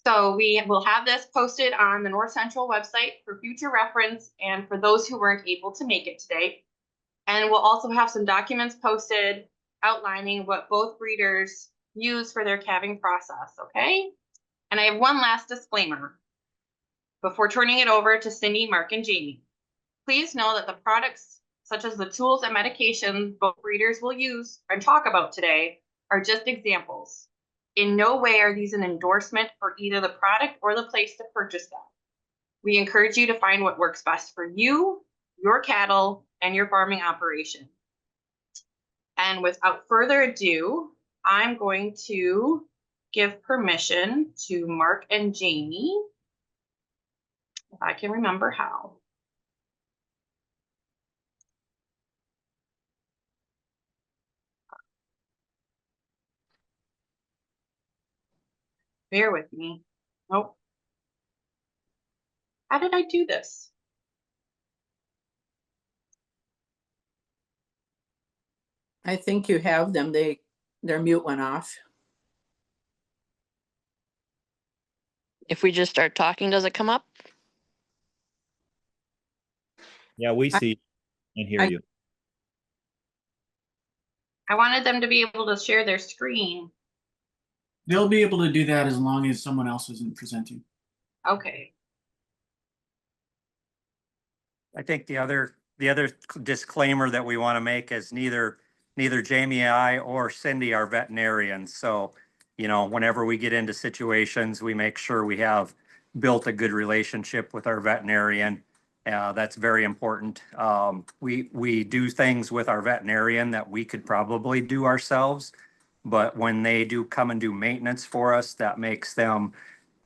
So we will have this posted on the North Central website for future reference and for those who weren't able to make it today. And we'll also have some documents posted outlining what both breeders use for their calving process, okay? And I have one last disclaimer before turning it over to Cindy, Mark, and Jamie. Please know that the products, such as the tools and medications both breeders will use and talk about today, are just examples. In no way are these an endorsement for either the product or the place to purchase them. We encourage you to find what works best for you, your cattle, and your farming operation. And without further ado, I'm going to give permission to Mark and Jamie, if I can remember how. Bear with me. Nope. How did I do this? I think you have them. Their mute went off. If we just start talking, does it come up? Yeah, we see and hear you. I wanted them to be able to share their screen. They'll be able to do that as long as someone else isn't presenting. Okay. I think the other disclaimer that we want to make is neither Jamie and I or Cindy are veterinarians. So, you know, whenever we get into situations, we make sure we have built a good relationship with our veterinarian. That's very important. We do things with our veterinarian that we could probably do ourselves, but when they do come and do maintenance for us, that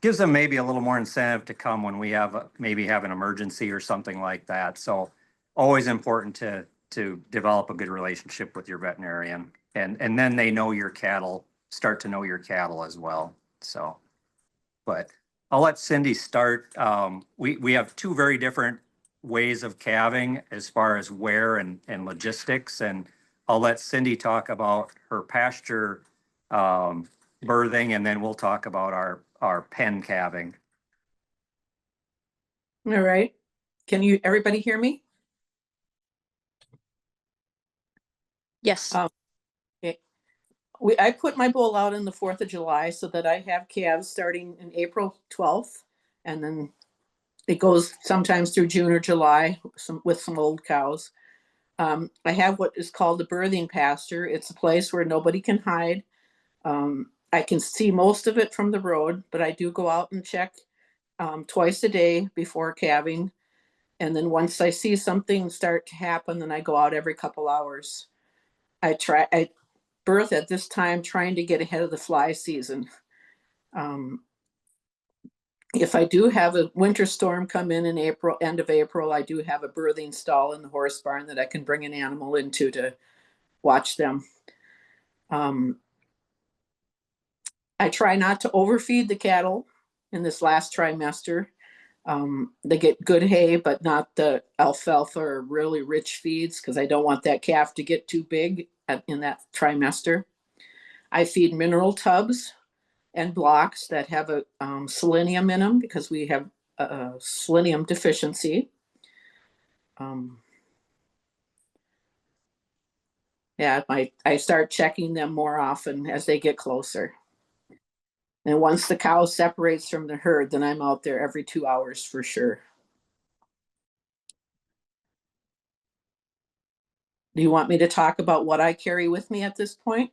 gives them maybe a little more incentive to come when we maybe have an emergency or something like that. So always important to develop a good relationship with your veterinarian, and then they know your cattle, start to know your cattle as well. So, but I'll let Cindy start. We have two very different ways of calving as far as wear and logistics, and I'll let Cindy talk about her pasture birthing, and then we'll talk about our pen calving. All right. Can everybody hear me? Yes. Okay. I put my bull out on the 4th of July so that I have calves starting in April 12th, and then it goes sometimes through June or July with some old cows. I have what is called a birthing pasture. It's a place where nobody can hide. I can see most of it from the road, but I do go out and check twice a day before calving. And then once I see something start to happen, then I go out every couple hours. I birth at this time trying to get ahead of the fly season. If I do have a winter storm come in April, end of April, I do have a birthing stall in the horse barn that I can bring an animal into to watch them. I try not to overfeed the cattle in this last trimester. They get good hay, but not the alfalfa or really rich feeds, because I don't want that calf to get too big in that trimester. I feed mineral tubs and blocks that have a selenium in them, because we have a selenium deficiency. Yeah, I start checking them more often as they get closer. And once the cow separates from the herd, then I'm out there every 2 hours for sure. Do you want me to talk about what I carry with me at this point?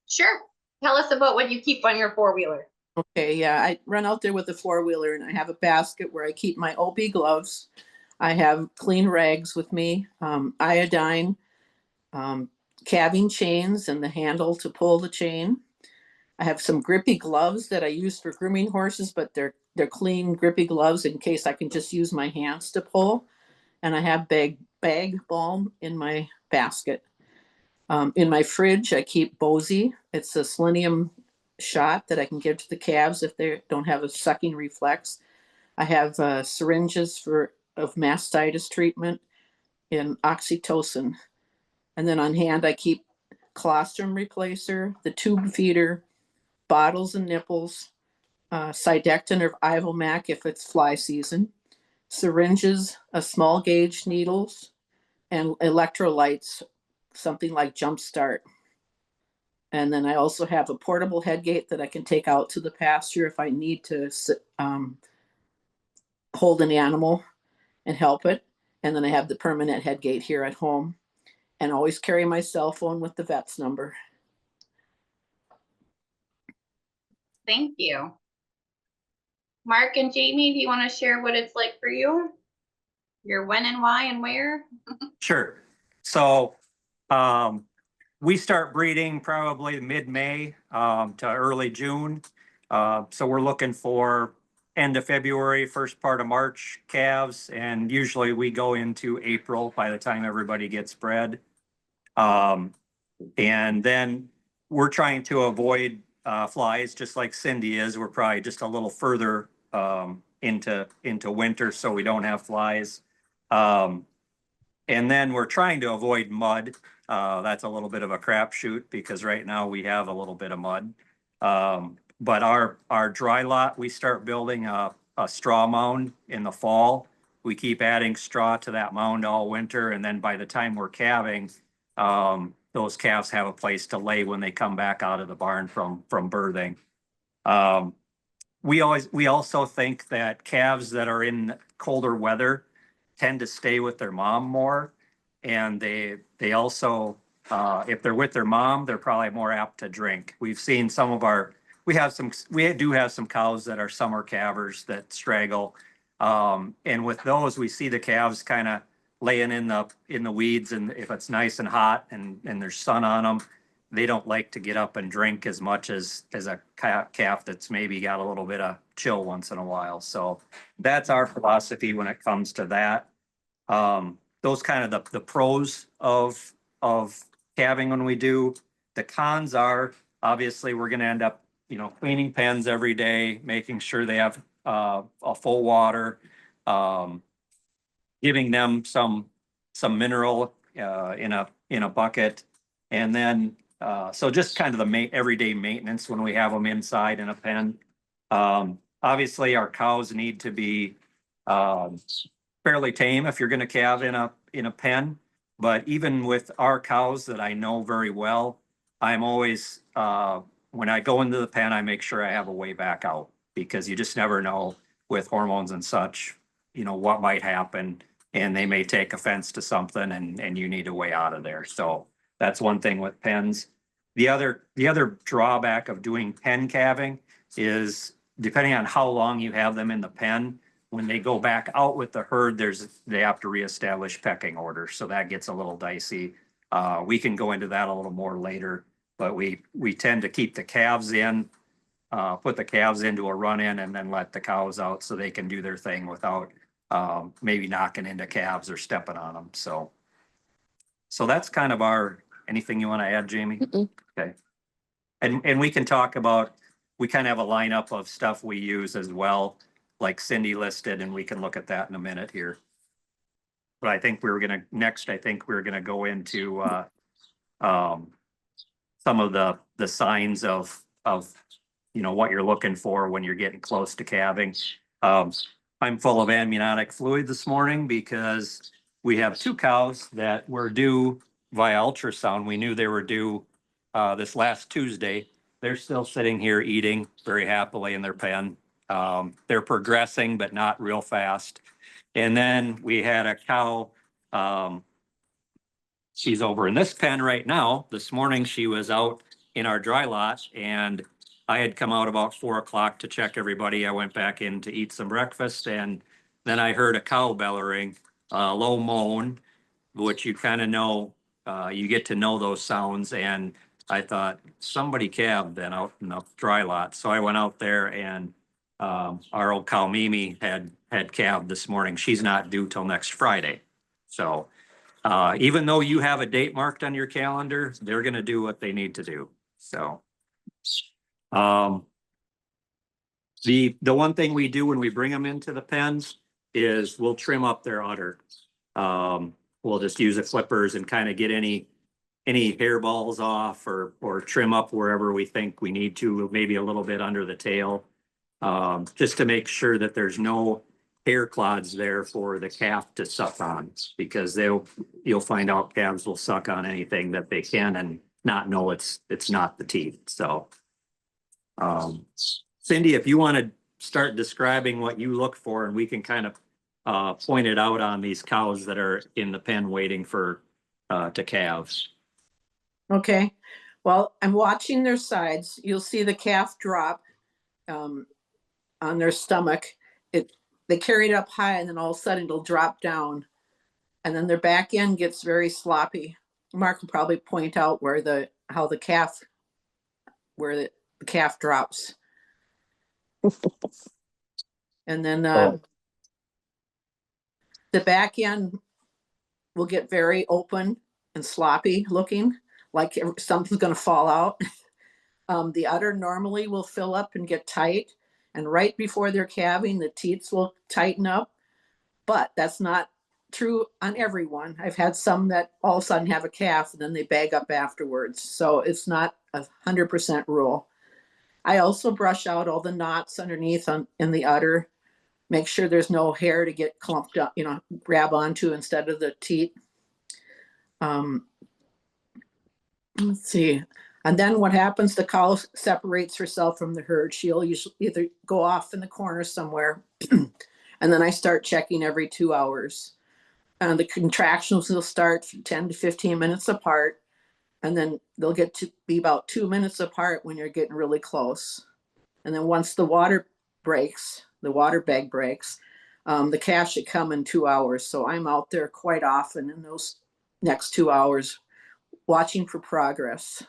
Sure. Tell us about what you keep on your four-wheeler. Okay, yeah, I run out there with a four-wheeler, and I have a basket where I keep my OB gloves. I have clean rags with me, iodine, calving chains and the handle to pull the chain. I have some grippy gloves that I use for grooming horses, but they're clean, grippy gloves in case I can just use my hands to pull. And I have bag balm in my basket. In my fridge, I keep Bozy. It's a selenium shot that I can give to the calves if they don't have a sucking reflex. I have syringes of mastitis treatment in oxytocin. And then on hand, I keep colostrum replacer, the tube feeder, bottles and nipples, Cydectin or Ivomac if it's fly season, syringes, a small gauge needles, and electrolytes, something like Jumpstart. And then I also have a portable head gate that I can take out to the pasture if I need to hold an animal and help it. And then I have the permanent head gate here at home, and always carry my cell phone with the vet's number. Thank you. Mark and Jamie, do you want to share what it's like for you? Your when and why and where? Sure. So, we start breeding probably mid-May, to early June. So we're looking for end of February, first part of March calves, and usually we go into April by the time everybody gets bred. And then we're trying to avoid flies, just like Cindy is. We're probably just a little further into winter, so we don't have flies. And then we're trying to avoid mud. That's a little bit of a crapshoot because right now we have a little bit of mud. But our dry lot, we start building a straw mound in the fall. We keep adding straw to that mound all winter, and then by the time we're calving, those calves have a place to lay when they come back out of the barn from birthing. We also think that calves that are in colder weather tend to stay with their mom more. And they also, if they're with their mom, they're probably more apt to drink. We've seen we do have some cows that are summer calvers that straggle. And with those, we see the calves kind of laying in the weeds, and if it's nice and hot and there's sun on them, they don't like to get up and drink as much as a calf that's maybe got a little bit of chill once in a while. So that's our philosophy when it comes to that. Those kind of the pros of calving when we do. The cons are obviously we're going to end up, cleaning pens every day, making sure they have a full water, giving them some mineral in a bucket, and then so just kind of the everyday maintenance when we have them inside in a pen. Obviously, our cows need to be fairly tame if you're going to calve in a pen. But even with our cows that I know very well, I'm always when I go into the pen, I make sure I have a way back out, because you just never know with hormones and such, what might happen, and they may take offense to something, and you need a way out of there. So that's one thing with pens. The other drawback of doing pen calving is, depending on how long you have them in the pen, when they go back out with the herd, they have to reestablish pecking order. So that gets a little dicey. We can go into that a little more later, but we tend to keep the calves in, put the calves into a run in, and then let the cows out so they can do their thing without maybe knocking into calves or stepping on them. So that's kind of anything you want to add, Jamie? Mm-mm. Okay. And we can talk about, we kind of have a lineup of stuff we use as well, like Cindy listed, and we can look at that in a minute here. But I think we're gonna go into some of the signs of what you're looking for when you're getting close to calving. I'm full of amniotic fluid this morning because we have two cows that were due via ultrasound. We knew they were due this last Tuesday. They're still sitting here eating very happily in their pen. They're progressing, but not real fast. And then we had a cow, she's over in this pen right now. This morning she was out in our dry lot, and I had come out about 4 o'clock to check everybody. I went back in to eat some breakfast, and then I heard a cow bellowing, low moan, which you kind of know, you get to know those sounds. And I thought somebody calved then out in the dry lot. So I went out there, and our old cow Mimi had calved this morning. She's not due till next Friday. So even though you have a date marked on your calendar, they're going to do what they need to do. So the one thing we do when we bring them into the pens is we'll trim up their udder. We'll just use the clippers and kind of get any any hairballs off or trim up wherever we think we need to, maybe a little bit under the tail. Just to make sure that there's no hair clods there for the calf to suck on, because you'll find out calves will suck on anything that they can and not know it's not the teeth, so. Cindy, if you want to start describing what you look for, and we can kind of point it out on these cows that are in the pen waiting for to calves. Okay, well, I'm watching their sides. You'll see the calf drop on their stomach. They carry it up high, and then all of a sudden it'll drop down, and then their back end gets very sloppy. Mark will probably point out where the calf drops. And then the back end will get very open and sloppy looking, like something's going to fall out. The udder normally will fill up and get tight, and right before they're calving, the teats will tighten up, but that's not true on everyone. I've had some that all of a sudden have a calf and then they bag up afterwards, so it's not 100% rule. I also brush out all the knots underneath in the udder, make sure there's no hair to get clumped up, grab onto instead of the teat. Let's see. And then what happens, the cow separates herself from the herd. She'll usually either go off in the corner somewhere, and then I start checking every 2 hours. And the contractions will start 10 to 15 minutes apart, and then they'll get to be about 2 minutes apart when you're getting really close. And then once the water breaks, the water bag breaks, the calf should come in 2 hours. So I'm out there quite often in those next 2 hours watching for progress.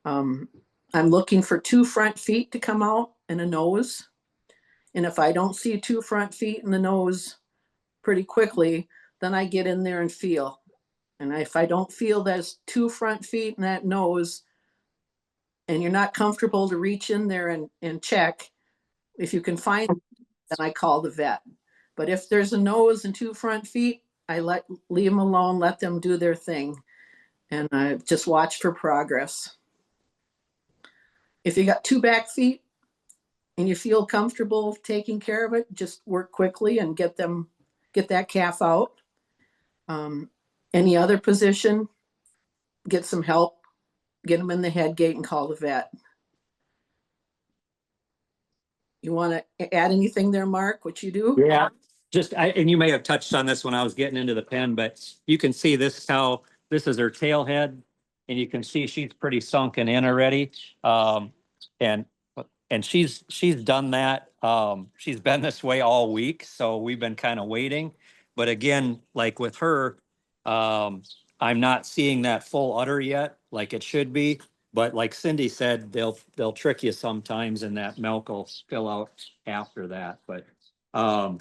I'm looking for 2 front feet to come out and a nose. And if I don't see 2 front feet and the nose pretty quickly, then I get in there and feel. And if I don't feel there's 2 front feet and that nose, and you're not comfortable to reach in there and check, if you can find it, then I call the vet. But if there's a nose and 2 front feet, I leave them alone, let them do their thing. And I just watch for progress. If you got 2 back feet and you feel comfortable taking care of it, just work quickly and get that calf out. Any other position, get some help, get them in the head gate and call the vet. You want to add anything there, Mark, what you do? Yeah, and you may have touched on this when I was getting into the pen, but you can see this cow, this is her tail head, and you can see she's pretty sunken in already. And she's done that. She's been this way all week, so we've been kind of waiting. But again, like with her, I'm not seeing that full udder yet, like it should be. But like Cindy said, they'll trick you sometimes, and that milk will spill out after that. But I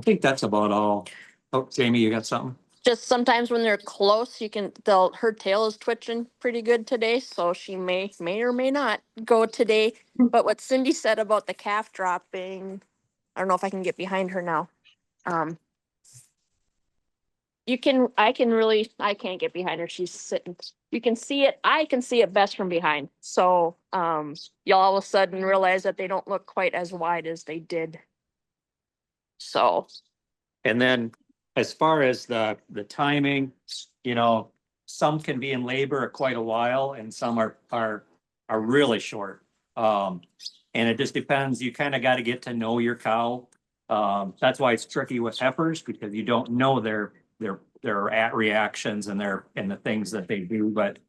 think that's about all. Oh, Jamie, you got something? Just sometimes when they're close, her tail is twitching pretty good today, so she may or may not go today. But what Cindy said about the calf dropping, I don't know if I can get behind her now. I can't get behind her. She's sitting. You can see it. I can see it best from behind. So, you'll all of a sudden realize that they don't look quite as wide as they did. So. And then as far as the timing, some can be in labor quite a while and some are really short. And it just depends. You kind of got to get to know your cow. That's why it's tricky with heifers, because you don't know their reactions and the things that they do. But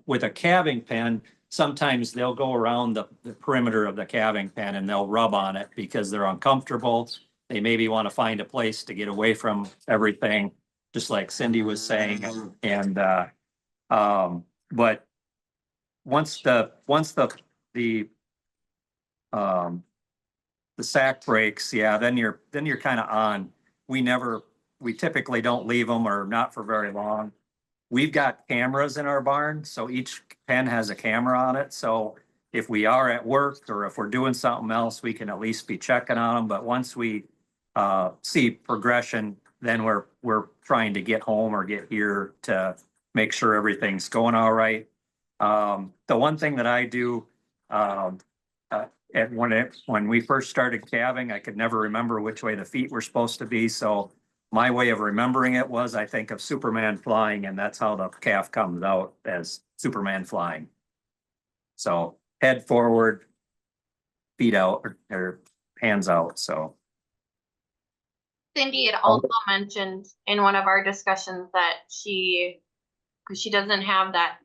with a calving pen, sometimes they'll go around the perimeter of the calving pen and they'll rub on it because they're uncomfortable. They maybe want to find a place to get away from everything, just like Cindy was saying. And but once the sack breaks, yeah, then you're kind of on. We typically don't leave them, or not for very long. We've got cameras in our barn, so each pen has a camera on it. So if we are at work or if we're doing something else, we can at least be checking on them. But once we see progression, then we're trying to get home or get here to make sure everything's going all right. The one thing that I do, when we first started calving, I could never remember which way the feet were supposed to be. So my way of remembering it was I think of Superman flying, and that's how the calf comes out, as Superman flying. So head forward, feet out, or hands out. So Cindy had also mentioned in one of our discussions that because she doesn't have that,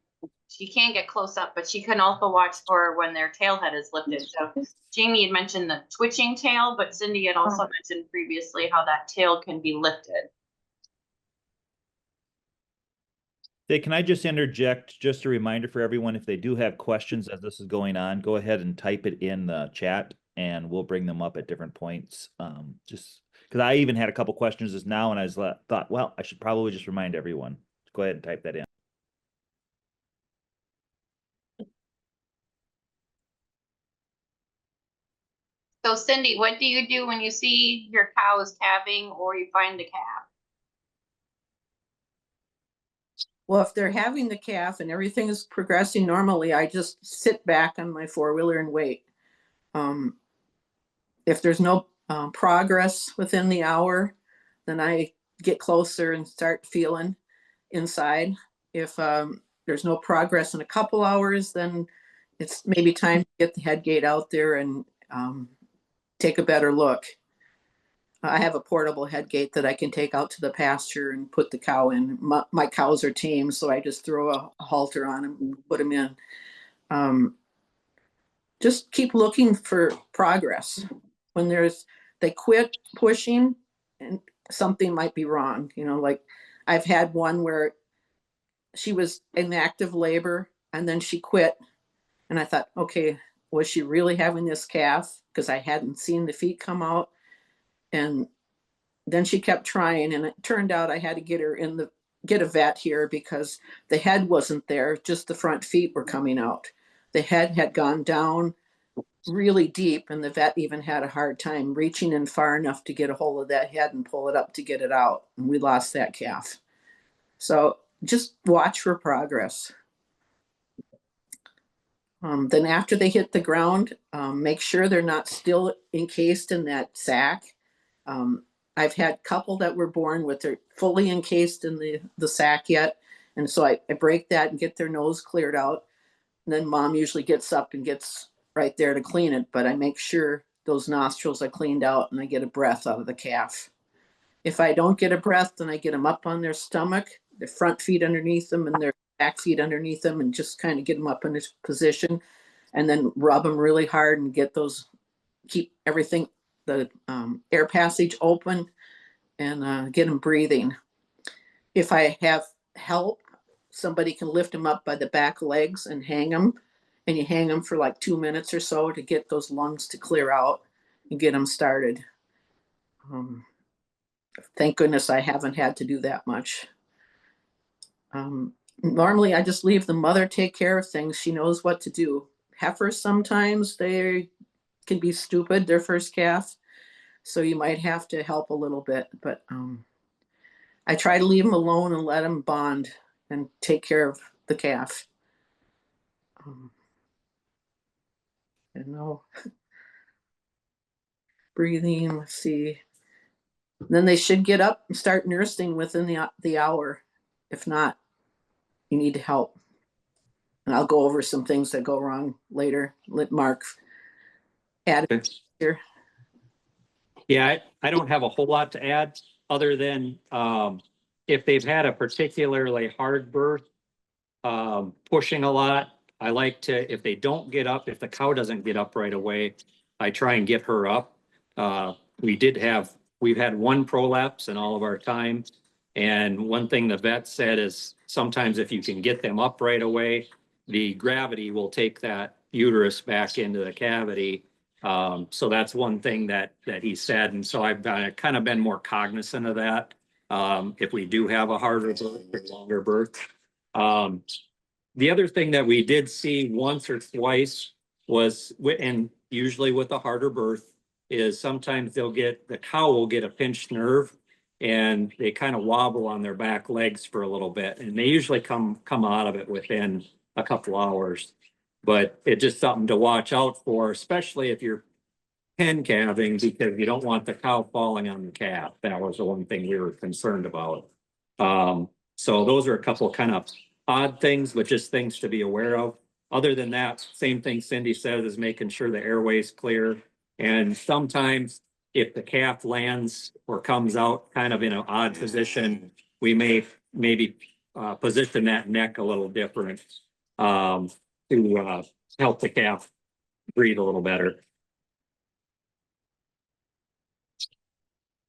she can't get close up, but she can also watch for when their tail head is lifted. So Jamie had mentioned the twitching tail, but Cindy had also mentioned previously how that tail can be lifted. Hey, can I just interject, just a reminder for everyone, if they do have questions as this is going on, go ahead and type it in the chat and we'll bring them up at different points. Just because I even had a couple questions just now and I thought, well, I should probably just remind everyone. Go ahead and type that in. So Cindy, what do you do when you see your cow is calving or you find the calf? Well, if they're having the calf and everything is progressing normally, I just sit back on my four-wheeler and wait. If there's no progress within the hour, then I get closer and start feeling inside. If there's no progress in a couple hours, then it's maybe time to get the head gate out there and take a better look. I have a portable head gate that I can take out to the pasture and put the cow in. My cows are tame, so I just throw a halter on them and put them in. Just keep looking for progress. When they quit pushing and something might be wrong. You know, like I've had one where she was in active labor and then she quit. And I thought, okay, was she really having this calf? Because I hadn't seen the feet come out. And then she kept trying, and it turned out I had to get a vet here because the head wasn't there, just the front feet were coming out. The head had gone down really deep, and the vet even had a hard time reaching in far enough to get a hold of that head and pull it up to get it out. And we lost that calf. So just watch for progress. Then after they hit the ground, make sure they're not still encased in that sack. I've had a couple that were born with their fully encased in the sack yet. And so I break that and get their nose cleared out. And then mom usually gets up and gets right there to clean it. But I make sure those nostrils are cleaned out and I get a breath out of the calf. If I don't get a breath, then I get them up on their stomach, their front feet underneath them and their back feet underneath them, and just kind of get them up in this position and then rub them really hard and keep everything, the air passage open, and get them breathing. If I have help, somebody can lift them up by the back legs and hang them. And you hang them for like 2 minutes or so to get those lungs to clear out and get them started. Thank goodness I haven't had to do that much. Normally I just leave the mother take care of things. She knows what to do. Heifers, sometimes they can be stupid, their first calf. So you might have to help a little bit, but I try to leave them alone and let them bond and take care of the calf. Breathing, let's see. Then they should get up and start nursing within the hour. If not, you need to help. And I'll go over some things that go wrong later. Let Mark add it here. Yeah, I don't have a whole lot to add other than if they've had a particularly hard birth, pushing a lot, I like to, if they don't get up, if the cow doesn't get up right away, I try and get her up. We've had one prolapse in all of our time. And one thing the vet said is sometimes if you can get them up right away, the gravity will take that uterus back into the cavity. So that's one thing that he said. And so I've kind of been more cognizant of that. If we do have a harder birth or longer birth. The other thing that we did see once or twice was, and usually with a harder birth, is sometimes the cow will get a pinched nerve and they kind of wobble on their back legs for a little bit, and they usually come out of it within a couple hours. But it's just something to watch out for, especially if you're pen calving, because you don't want the cow falling on the calf. That was the one thing we were concerned about. So those are a couple kind of odd things, but just things to be aware of. Other than that, same thing Cindy said, is making sure the airway's clear. And sometimes if the calf lands or comes out kind of in an odd position, we may maybe position that neck a little different to help the calf breathe a little better.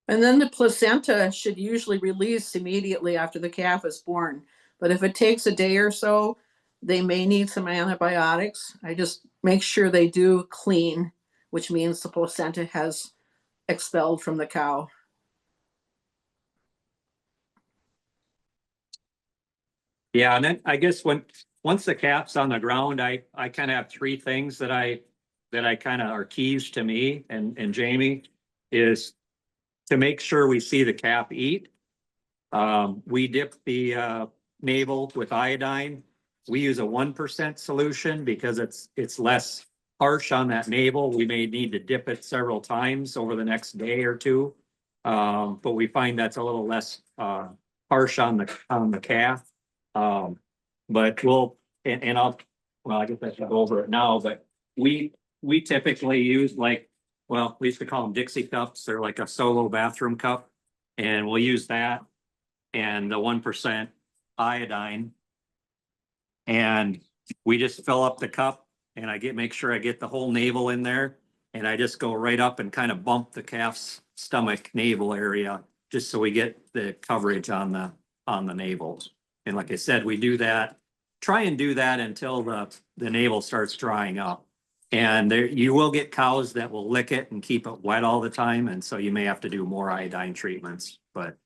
And then the placenta should usually release immediately after the calf is born. But if it takes a day or so, they may need some antibiotics. I just make sure they do clean, which means the placenta has expelled from the cow. Yeah, and then I guess once the calf's on the ground, I kind of have three things that I kind of are keys to me and Jamie, is to make sure we see the calf eat. We dip the navel with iodine. We use a 1% solution because it's less harsh on that navel. We may need to dip it several times over the next day or two. But we find that's a little less harsh on the calf. But I guess I should go over it now, but we typically use we used to call them Dixie cups. They're like a solo bathroom cup, and we'll use that and the 1% iodine. And we just fill up the cup, and make sure I get the whole navel in there, and I just go right up and kind of bump the calf's stomach navel area, just so we get the coverage on the navel. And like I said, we try and do that until the navel starts drying up. And you will get cows that will lick it and keep it wet all the time. And so you may have to do more iodine treatments, but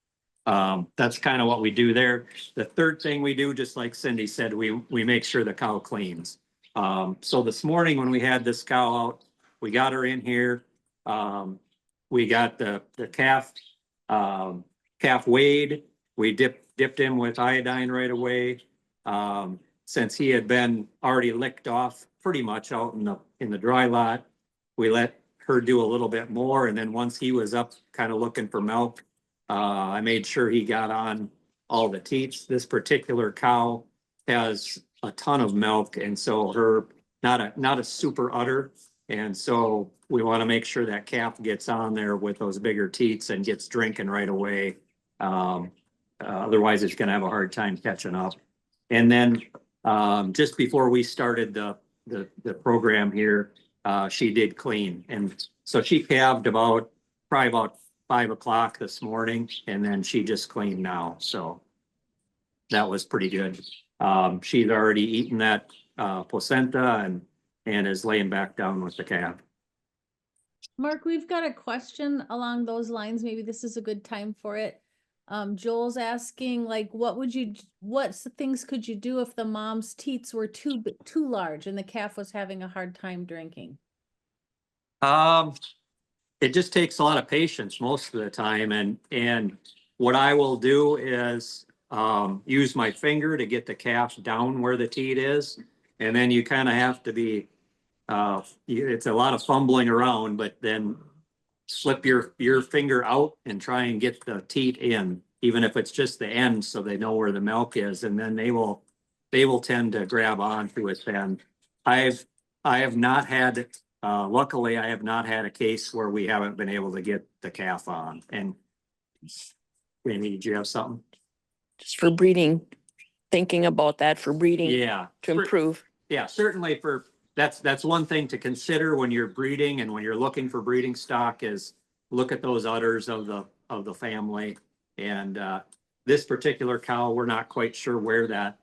that's kind of what we do there. The third thing we do, just like Cindy said, we make sure the cow cleans. So this morning when we had this cow out, we got her in here. We got the calf weighed. We dipped him with iodine right away. Since he had been already licked off pretty much out in the dry lot, we let her do a little bit more. And then once he was up kind of looking for milk, I made sure he got on all the teats. This particular cow has a ton of milk, and so her not a super udder. And so we want to make sure that calf gets on there with those bigger teats and gets drinking right away. Otherwise it's going to have a hard time catching up. And then just before we started the program here, she did clean. And so she calved probably about 5 o'clock this morning, and then she just cleaned now. So that was pretty good. She's already eaten that placenta and is laying back down with the calf. Mark, we've got a question along those lines. Maybe this is a good time for it. Joel's asking, what things could you do if the mom's teats were too large and the calf was having a hard time drinking? It just takes a lot of patience most of the time. And what I will do is use my finger to get the calf down where the teat is. And then you kind of have to be, it's a lot of fumbling around, but then slip your finger out and try and get the teat in, even if it's just the end, so they know where the milk is, and then they will tend to grab onto it. Then I have not had, luckily I have not had a case where we haven't been able to get the calf on. And Amy, did you have something? Just for breeding, thinking about that for breeding. Yeah. To improve. Yeah, certainly that's one thing to consider when you're breeding and when you're looking for breeding stock, is look at those udders of the family. And this particular cow, we're not quite sure where that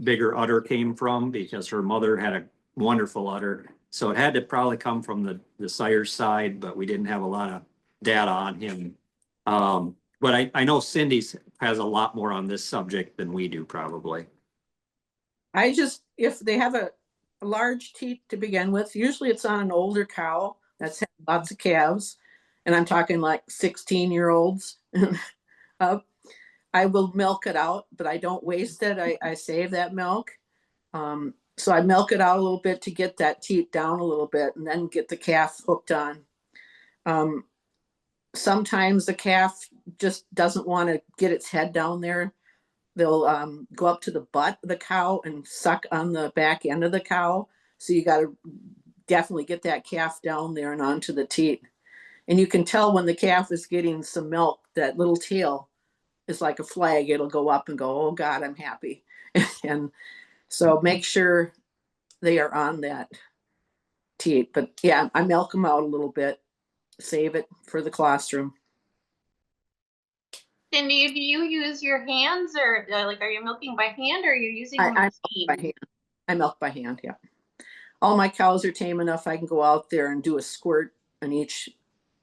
bigger udder came from, because her mother had a wonderful udder. So it had to probably come from the sire's side, but we didn't have a lot of data on him. But I know Cindy has a lot more on this subject than we do probably. If they have a large teat to begin with, usually it's on an older cow that's had lots of calves, and I'm talking like 16-year-olds. up. I will milk it out, but I don't waste it. I save that milk. So I milk it out a little bit to get that teat down a little bit and then get the calf hooked on. Sometimes the calf just doesn't want to get its head down there. They'll go up to the butt of the cow and suck on the back end of the cow. So you got to definitely get that calf down there and onto the teat. And you can tell when the calf is getting some milk, that little tail is like a flag. It'll go up and go, oh God, I'm happy. And so make sure they are on that teat. But yeah, I milk them out a little bit, save it for the colostrum. Cindy, do you use your hands or like, are you milking by hand or are you using I a milk machine? by hand. I milk by hand, yeah. All my cows are tame enough. I can go out there and do a squirt in each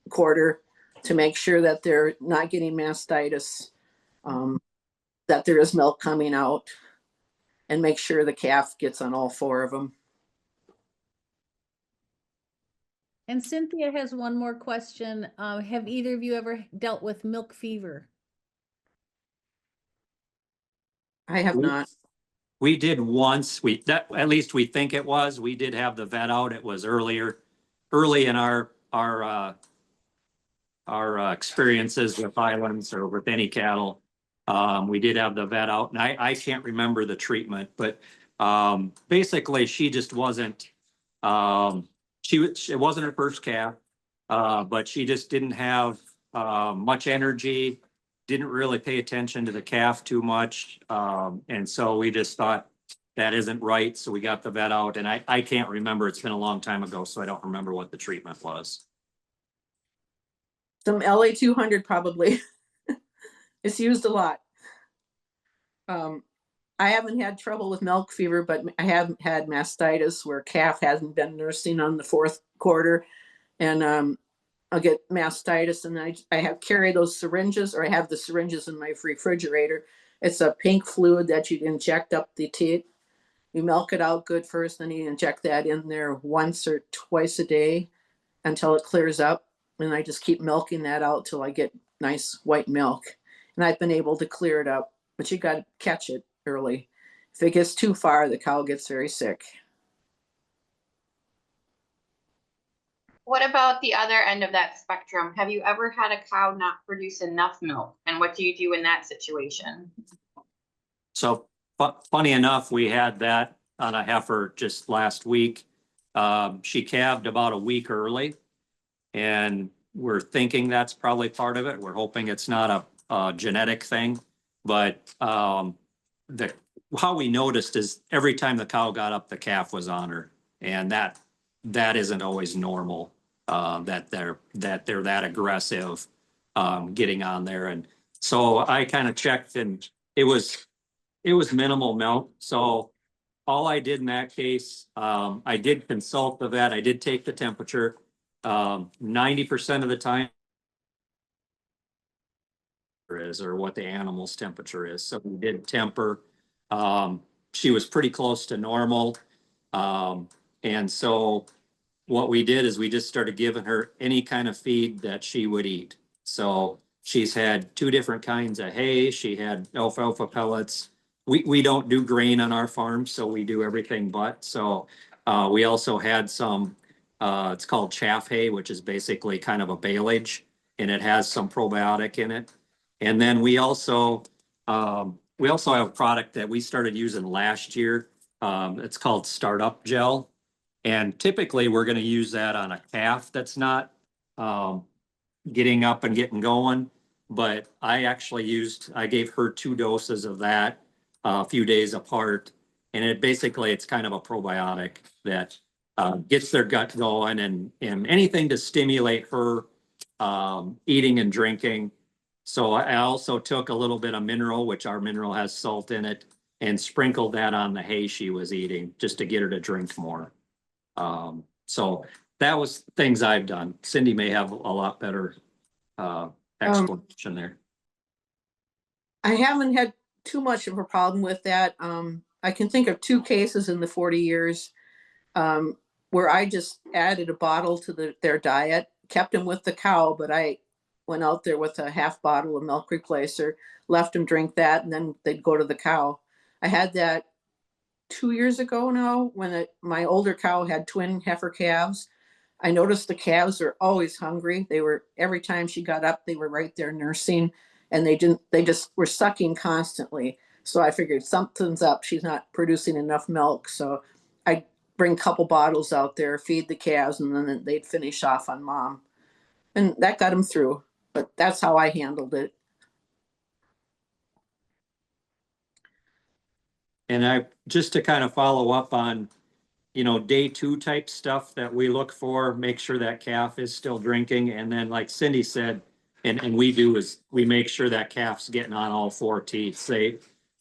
quarter to make sure that they're not getting mastitis, that there is milk coming out, and make sure the calf gets on all 4 of them. And Cynthia has one more question. Have either of you ever dealt with milk fever? I have not. We did once, at least we think it was, we did have the vet out. It was early in our experiences with Highlands or with any cattle. We did have the vet out and I can't remember the treatment, but basically she just wasn't, it wasn't her first calf, but she just didn't have much energy, didn't really pay attention to the calf too much. And so we just thought that isn't right. So we got the vet out and I can't remember. It's been a long time ago, so I don't remember what the treatment was. Some LA200 probably. It's used a lot. I haven't had trouble with milk fever, but I haven't had mastitis where calf hasn't been nursing on the 4th quarter. And I'll get mastitis and I have carry those syringes, or I have the syringes in my refrigerator. It's a pink fluid that you inject up the teat. You milk it out good first, then you inject that in there once or twice a day until it clears up. And I just keep milking that out till I get nice white milk. And I've been able to clear it up, but you got to catch it early. If it gets too far, the cow gets very sick. What about the other end of that spectrum? Have you ever had a cow not produce enough milk? And what do you do in that situation? So funny enough, we had that on a heifer just last week. She calved about a week early and we're thinking that's probably part of it. We're hoping it's not a genetic thing, but how we noticed is every time the cow got up, the calf was on her, and that isn't always normal. That they're that aggressive, getting on there, and so I kind of checked, and it was minimal milk. So all I did in that case, I did consult the vet. I did take the temperature. 90% of the time is, or what the animal's temperature is. So we did temper. She was pretty close to normal. And so what we did is we just started giving her any kind of feed that she would eat. So she's had 2 different kinds of hay. She had alfalfa pellets. We don't do grain on our farm, so we do everything but. So we also had some, it's called chaff hay, which is basically kind of a baleage, and it has some probiotic in it. And then we also have a product that we started using last year. It's called Startup Gel. And typically we're going to use that on a calf that's not getting up and getting going. But I gave her 2 doses of that a few days apart. And it's kind of a probiotic that gets their gut going and anything to stimulate her eating and drinking. So I also took a little bit of mineral, which our mineral has salt in it, and sprinkled that on the hay she was eating just to get her to drink more. So that was things I've done. Cindy may have a lot better explanation there. I haven't had too much of a problem with that. I can think of 2 cases in the 40 years where I just added a bottle to their diet, kept them with the cow, but I went out there with a half bottle of milk replacer, left them drink that, and then they'd go to the cow. I had that 2 years ago now when my older cow had twin heifer calves. I noticed the calves were always hungry. They were, every time she got up, they were right there nursing, and they just were sucking constantly. So I figured something's up. She's not producing enough milk. So I bring a couple bottles out there, feed the calves, and then they'd finish off on mom. And that got them through. But that's how I handled it. And I, just to kind of follow up on, you know, day 2 type stuff that we look for, make sure that calf is still drinking. And then like Cindy said, and we do, is we make sure that calf's getting on all 4 teats.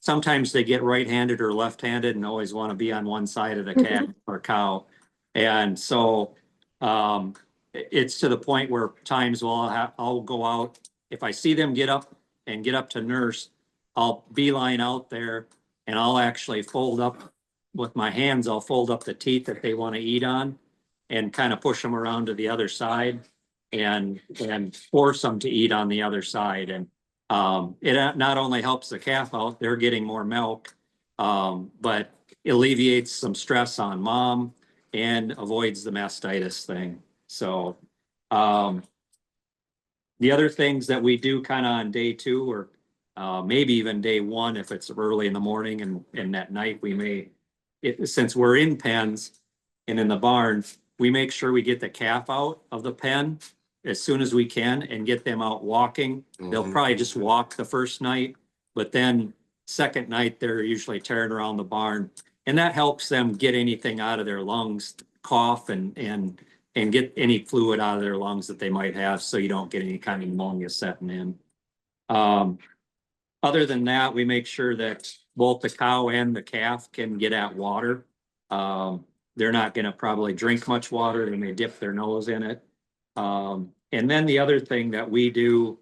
Sometimes they get right-handed or left-handed and always want to be on one side of the calf or cow. And so it's to the point where times I'll go out, if I see them get up to nurse, I'll beeline out there and I'll actually fold up with my hands. I'll fold up the teat that they want to eat on and kind of push them around to the other side and force them to eat on the other side. And it not only helps the calf out, they're getting more milk, but alleviates some stress on mom and avoids the mastitis thing. So the other things that we do kind of on day 2 or maybe even day 1, if it's early in the morning and at night, we may, since we're in pens and in the barn, we make sure we get the calf out of the pen as soon as we can and get them out walking. They'll probably just walk the first night, but then second night, they're usually tearing around the barn. And that helps them get anything out of their lungs, cough and get any fluid out of their lungs that they might have, so you don't get any kind of pneumonia setting in. Other than that, we make sure that both the cow and the calf can get at water. They're not going to probably drink much water. They may dip their nose in it. And then the other thing that we do,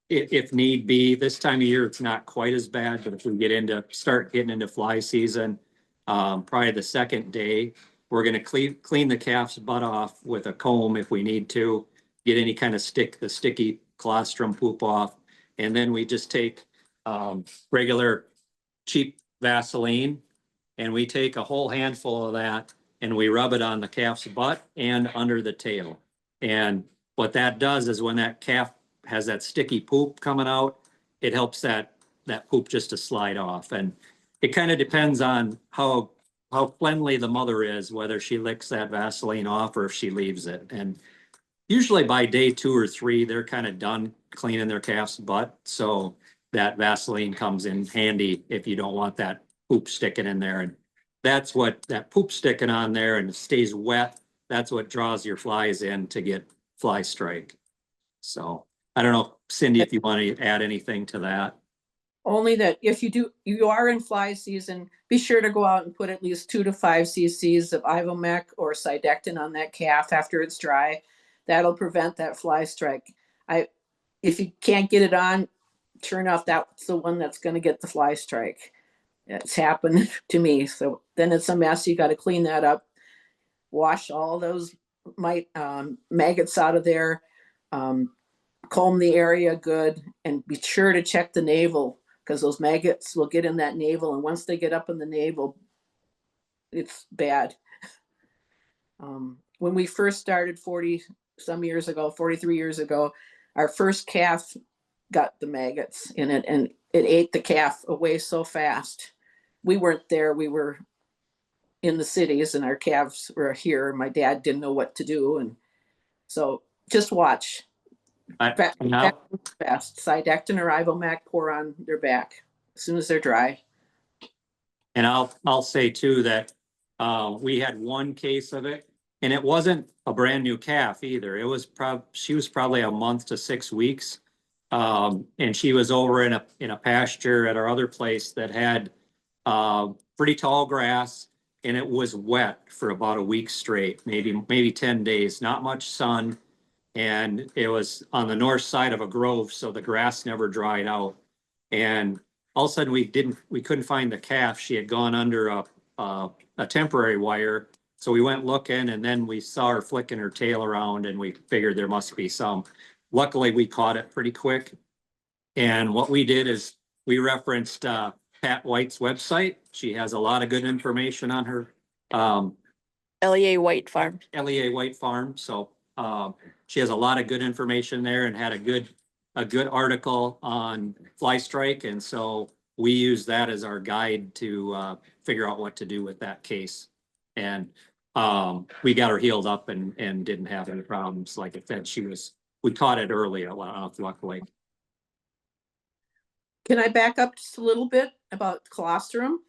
if need be, this time of year, it's not quite as bad, but if we start getting into fly season, probably the second day, we're going to clean the calf's butt off with a comb if we need to, get any kind of sticky colostrum poop off. And then we just take regular cheap Vaseline and we take a whole handful of that and we rub it on the calf's butt and under the tail. And what that does is when that calf has that sticky poop coming out, it helps that poop just to slide off. And it kind of depends on how friendly the mother is, whether she licks that Vaseline off or if she leaves it. And usually by day 2 or 3, they're kind of done cleaning their calf's butt. So that Vaseline comes in handy if you don't want that poop sticking in there. And that's what that poop sticking on there and it stays wet. That's what draws your flies in to get fly strike. So I don't know, Cindy, if you want to add anything to that. Only that if you are in fly season, be sure to go out and put at least 2 to 5 cc's of Ivomec or Cydectin on that calf after it's dry. That'll prevent that fly strike. If you can't get it on, turn off, that's the one that's going to get the fly strike. It's happened to me. So then it's a mess. You got to clean that up, wash all those maggots out of there, comb the area good, and be sure to check the navel because those maggots will get in that navel. And once they get up in the navel, it's bad. When we first started 43 years ago, our first calf got the maggots in it and it ate the calf away so fast. We weren't there. We were in the cities and our calves were here. My dad didn't know what to do. And so just watch. Fast. Cydectin or Ivomec, pour on their back as soon as they're dry. And I'll say too that we had one case of it, and it wasn't a brand new calf either. It was she was probably a month to 6 weeks, and she was over in a pasture at our other place that had pretty tall grass, and it was wet for about a week straight, maybe 10 days, not much sun. And it was on the north side of a grove, so the grass never dried out. And all of a sudden we couldn't find the calf. She had gone under a temporary wire. So we went looking and then we saw her flicking her tail around and we figured there must be some. luckily we caught it pretty quick. And what we did is we referenced Pat White's website. She has a lot of good information on her LEA White Farm. LEA White Farm. So she has a lot of good information there and had a good article on fly strike. And so we use that as our guide to figure out what to do with that case. And we got her healed up and didn't have any problems. Like I said, we caught it early, luckily. Can I back up just a little bit about colostrum?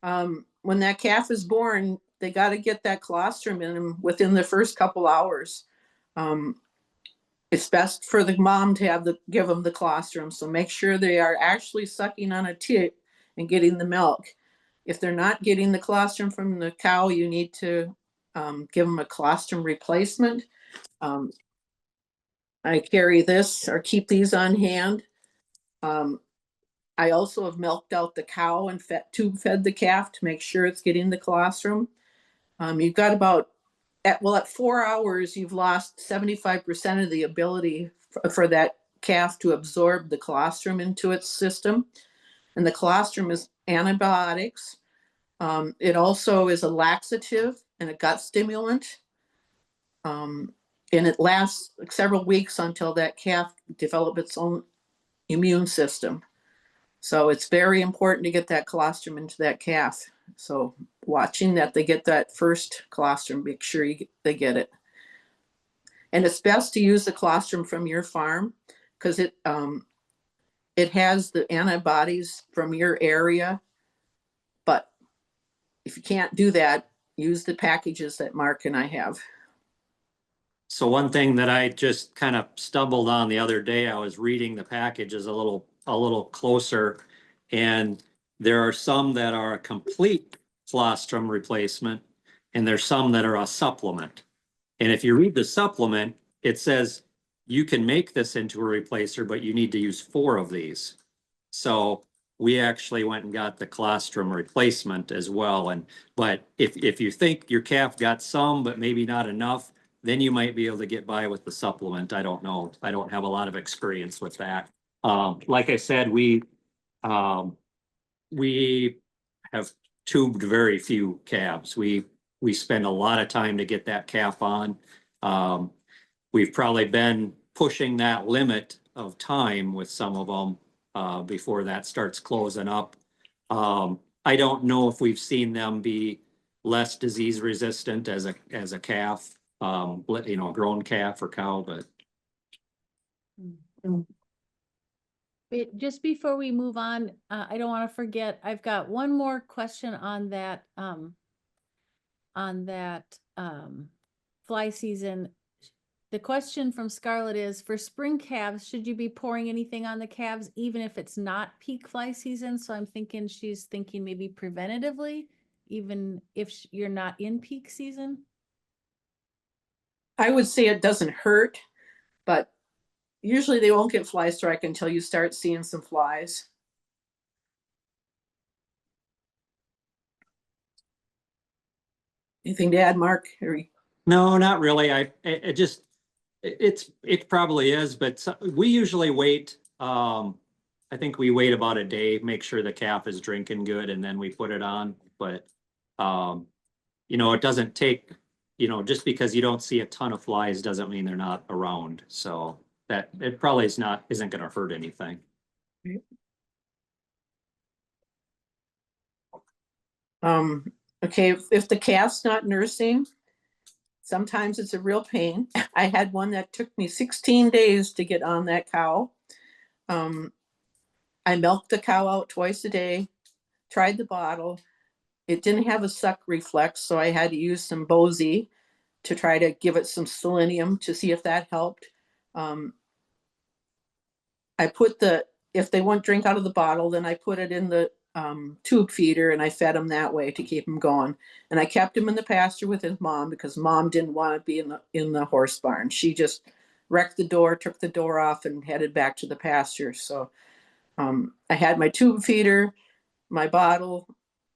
When that calf is born, they got to get that colostrum in them within the first couple hours. It's best for the mom to give them the colostrum. So make sure they are actually sucking on a tit and getting the milk. If they're not getting the colostrum from the cow, you need to give them a colostrum replacement. I carry this or keep these on hand. I also have milked out the cow and tube fed the calf to make sure it's getting the colostrum. You've got about, at 4 hours, you've lost 75% of the ability for that calf to absorb the colostrum into its system. And the colostrum is antibiotics. It also is a laxative and a gut stimulant. And it lasts several weeks until that calf develops its own immune system. So it's very important to get that colostrum into that calf. So watching that they get that first colostrum, make sure they get it. And it's best to use the colostrum from your farm because it has the antibodies from your area. But if you can't do that, use the packages that Mark and I have. So one thing that I just kind of stumbled on the other day, I was reading the packages a little closer, and there are some that are a complete colostrum replacement, and there's some that are a supplement. And if you read the supplement, it says you can make this into a replacer, but you need to use 4 of these. So we actually went and got the colostrum replacement as well. But if you think your calf got some, but maybe not enough, then you might be able to get by with the supplement. I don't know. I don't have a lot of experience with that. Like I said, we have tubed very few calves. We spend a lot of time to get that calf on. We've probably been pushing that limit of time with some of them before that starts closing up. I don't know if we've seen them be less disease resistant as a calf. Grown calf or cow, but. Just before we move on, I don't want to forget, I've got one more question on that fly season. The question from Scarlett is, for spring calves, should you be pouring anything on the calves, even if it's not peak fly season? So I'm thinking she's thinking maybe preventatively, even if you're not in peak season. I would say it doesn't hurt, but usually they won't get fly strike until you start seeing some flies. Anything to add, Mark? No, not really. It probably is, but we usually wait. I think we wait about a day, make sure the calf is drinking good, and then we put it on. But it doesn't take. Just because you don't see a ton of flies doesn't mean they're not around. So that it probably isn't going to hurt anything. Okay, if the calf's not nursing, sometimes it's a real pain. I had one that took me 16 days to get on that cow. I milked the cow out twice a day, tried the bottle. It didn't have a suck reflex, so I had to use some Bozy to try to give it some selenium to see if that helped. I put if they won't drink out of the bottle, then I put it in the tube feeder and I fed him that way to keep him going. And I kept him in the pasture with his mom because mom didn't want to be in the horse barn. She just wrecked the door, took the door off and headed back to the pasture. So I had my tube feeder, my bottle,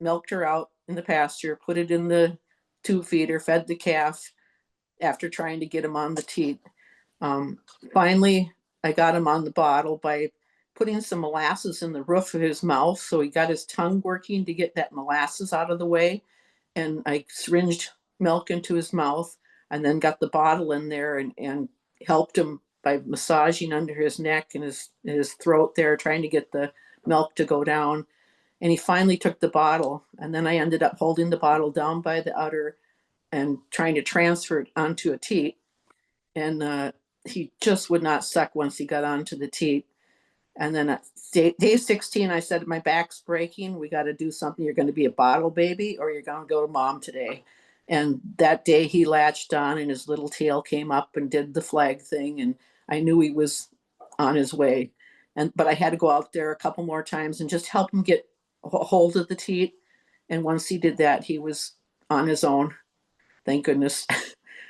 milked her out in the pasture, put it in the tube feeder, fed the calf after trying to get him on the teat. Finally, I got him on the bottle by putting some molasses in the roof of his mouth. So he got his tongue working to get that molasses out of the way. And I syringed milk into his mouth and then got the bottle in there and helped him by massaging under his neck and his throat there, trying to get the milk to go down. And he finally took the bottle. And then I ended up holding the bottle down by the udder and trying to transfer it onto a teat. And he just would not suck once he got onto the teat. And then at day 16, I said, my back's breaking. We got to do something. You're going to be a bottle baby or you're going to go to mom today. And that day he latched on and his little tail came up and did the flag thing. And I knew he was on his way. But I had to go out there a couple more times and just help him get a hold of the teat. And once he did that, he was on his own. Thank goodness.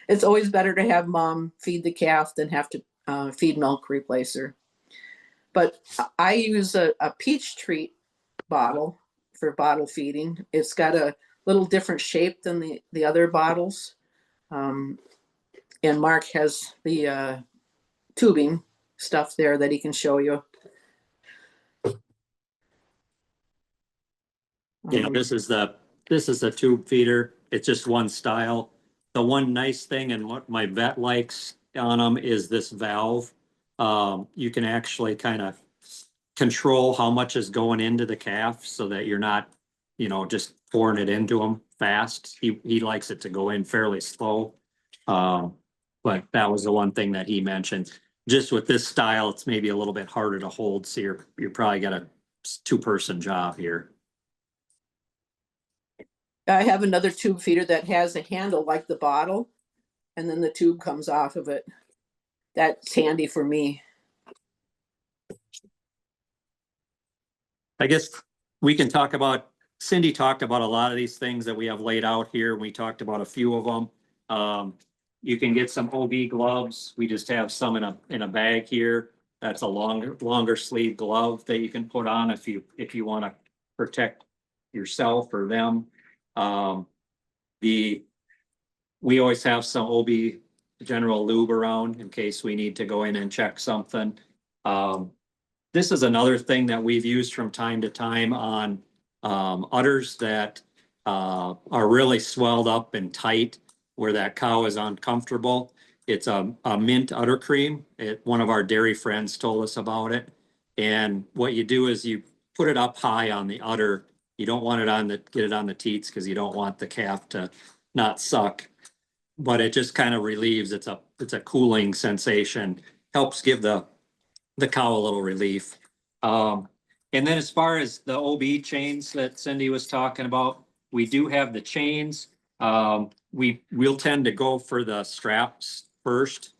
It's always better to have mom feed the calf than have to feed milk replacer. But I use a peach treat bottle for bottle feeding. It's got a little different shape than the other bottles. And Mark has the tubing stuff there that he can show you. Yeah, this is the tube feeder. It's just one style. The one nice thing and what my vet likes on them is this valve. You can actually kind of control how much is going into the calf so that you're not, just pouring it into him fast. He likes it to go in fairly slow. But that was the one thing that he mentioned. Just with this style, it's maybe a little bit harder to hold. So you're probably got a 2-person job here. I have another tube feeder that has a handle like the bottle, and then the tube comes off of it. That's handy for me. I guess we can talk about, Cindy talked about a lot of these things that we have laid out here. We talked about a few of them. You can get some OB gloves. We just have some in a bag here. That's a longer sleeve glove that you can put on if you want to protect yourself or them. We always have some OB general lube around in case we need to go in and check something. This is another thing that we've used from time to time on udders that are really swelled up and tight where that cow is uncomfortable. It's a mint udder cream. One of our dairy friends told us about it. And what you do is you put it up high on the udder. You don't want it get it on the teats because you don't want the calf to not suck. But it just kind of relieves. It's a cooling sensation. Helps give the cow a little relief. And then as far as the OB chains that Cindy was talking about, we do have the chains. We'll tend to go for the straps first.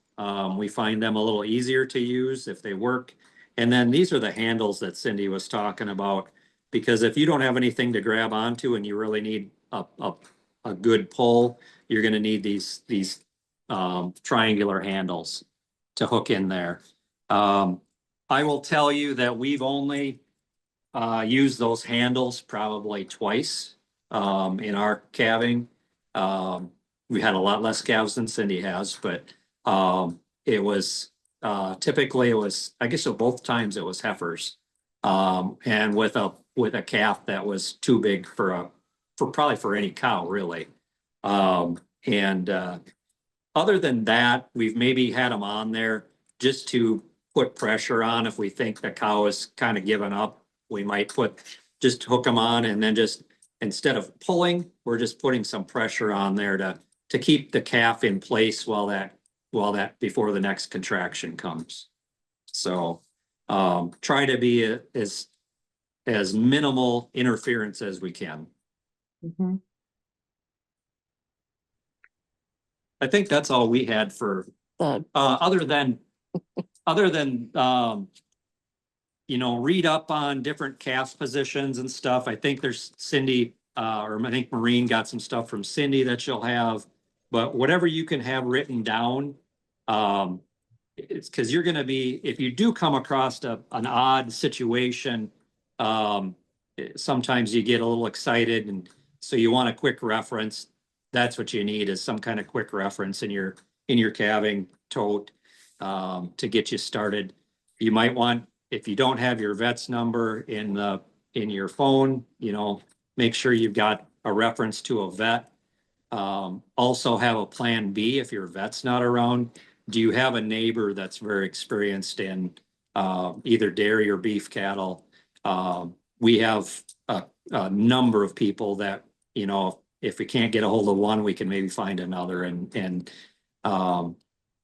We find them a little easier to use if they work. And then these are the handles that Cindy was talking about, because if you don't have anything to grab onto and you really need a good pull, you're going to need these triangular handles to hook in there. I will tell you that we've only used those handles probably twice in our calving. We had a lot less calves than Cindy has, but it was typically I guess both times it was heifers, and with a calf that was too big for probably for any cow really. And other than that, we've maybe had them on there just to put pressure on. If we think the cow is kind of giving up, we might just hook them on, and then just instead of pulling, we're just putting some pressure on there to keep the calf in place while that before the next contraction comes. So try to be as minimal interference as we can. Mm-hmm. I think that's all we had for other than read up on different calf positions and stuff. I think there's Cindy or I think Maureen got some stuff from Cindy that she'll have, but whatever you can have written down, it's because you're going to be, if you do come across an odd situation, sometimes you get a little excited, and so you want a quick reference. That's what you need, is some kind of quick reference in your calving tote. to get you started. You might want, if you don't have your vet's number in your phone, make sure you've got a reference to a vet. Also have a plan B if your vet's not around. Do you have a neighbor that's very experienced in either dairy or beef cattle? We have a number of people that, if we can't get a hold of one, we can maybe find another, and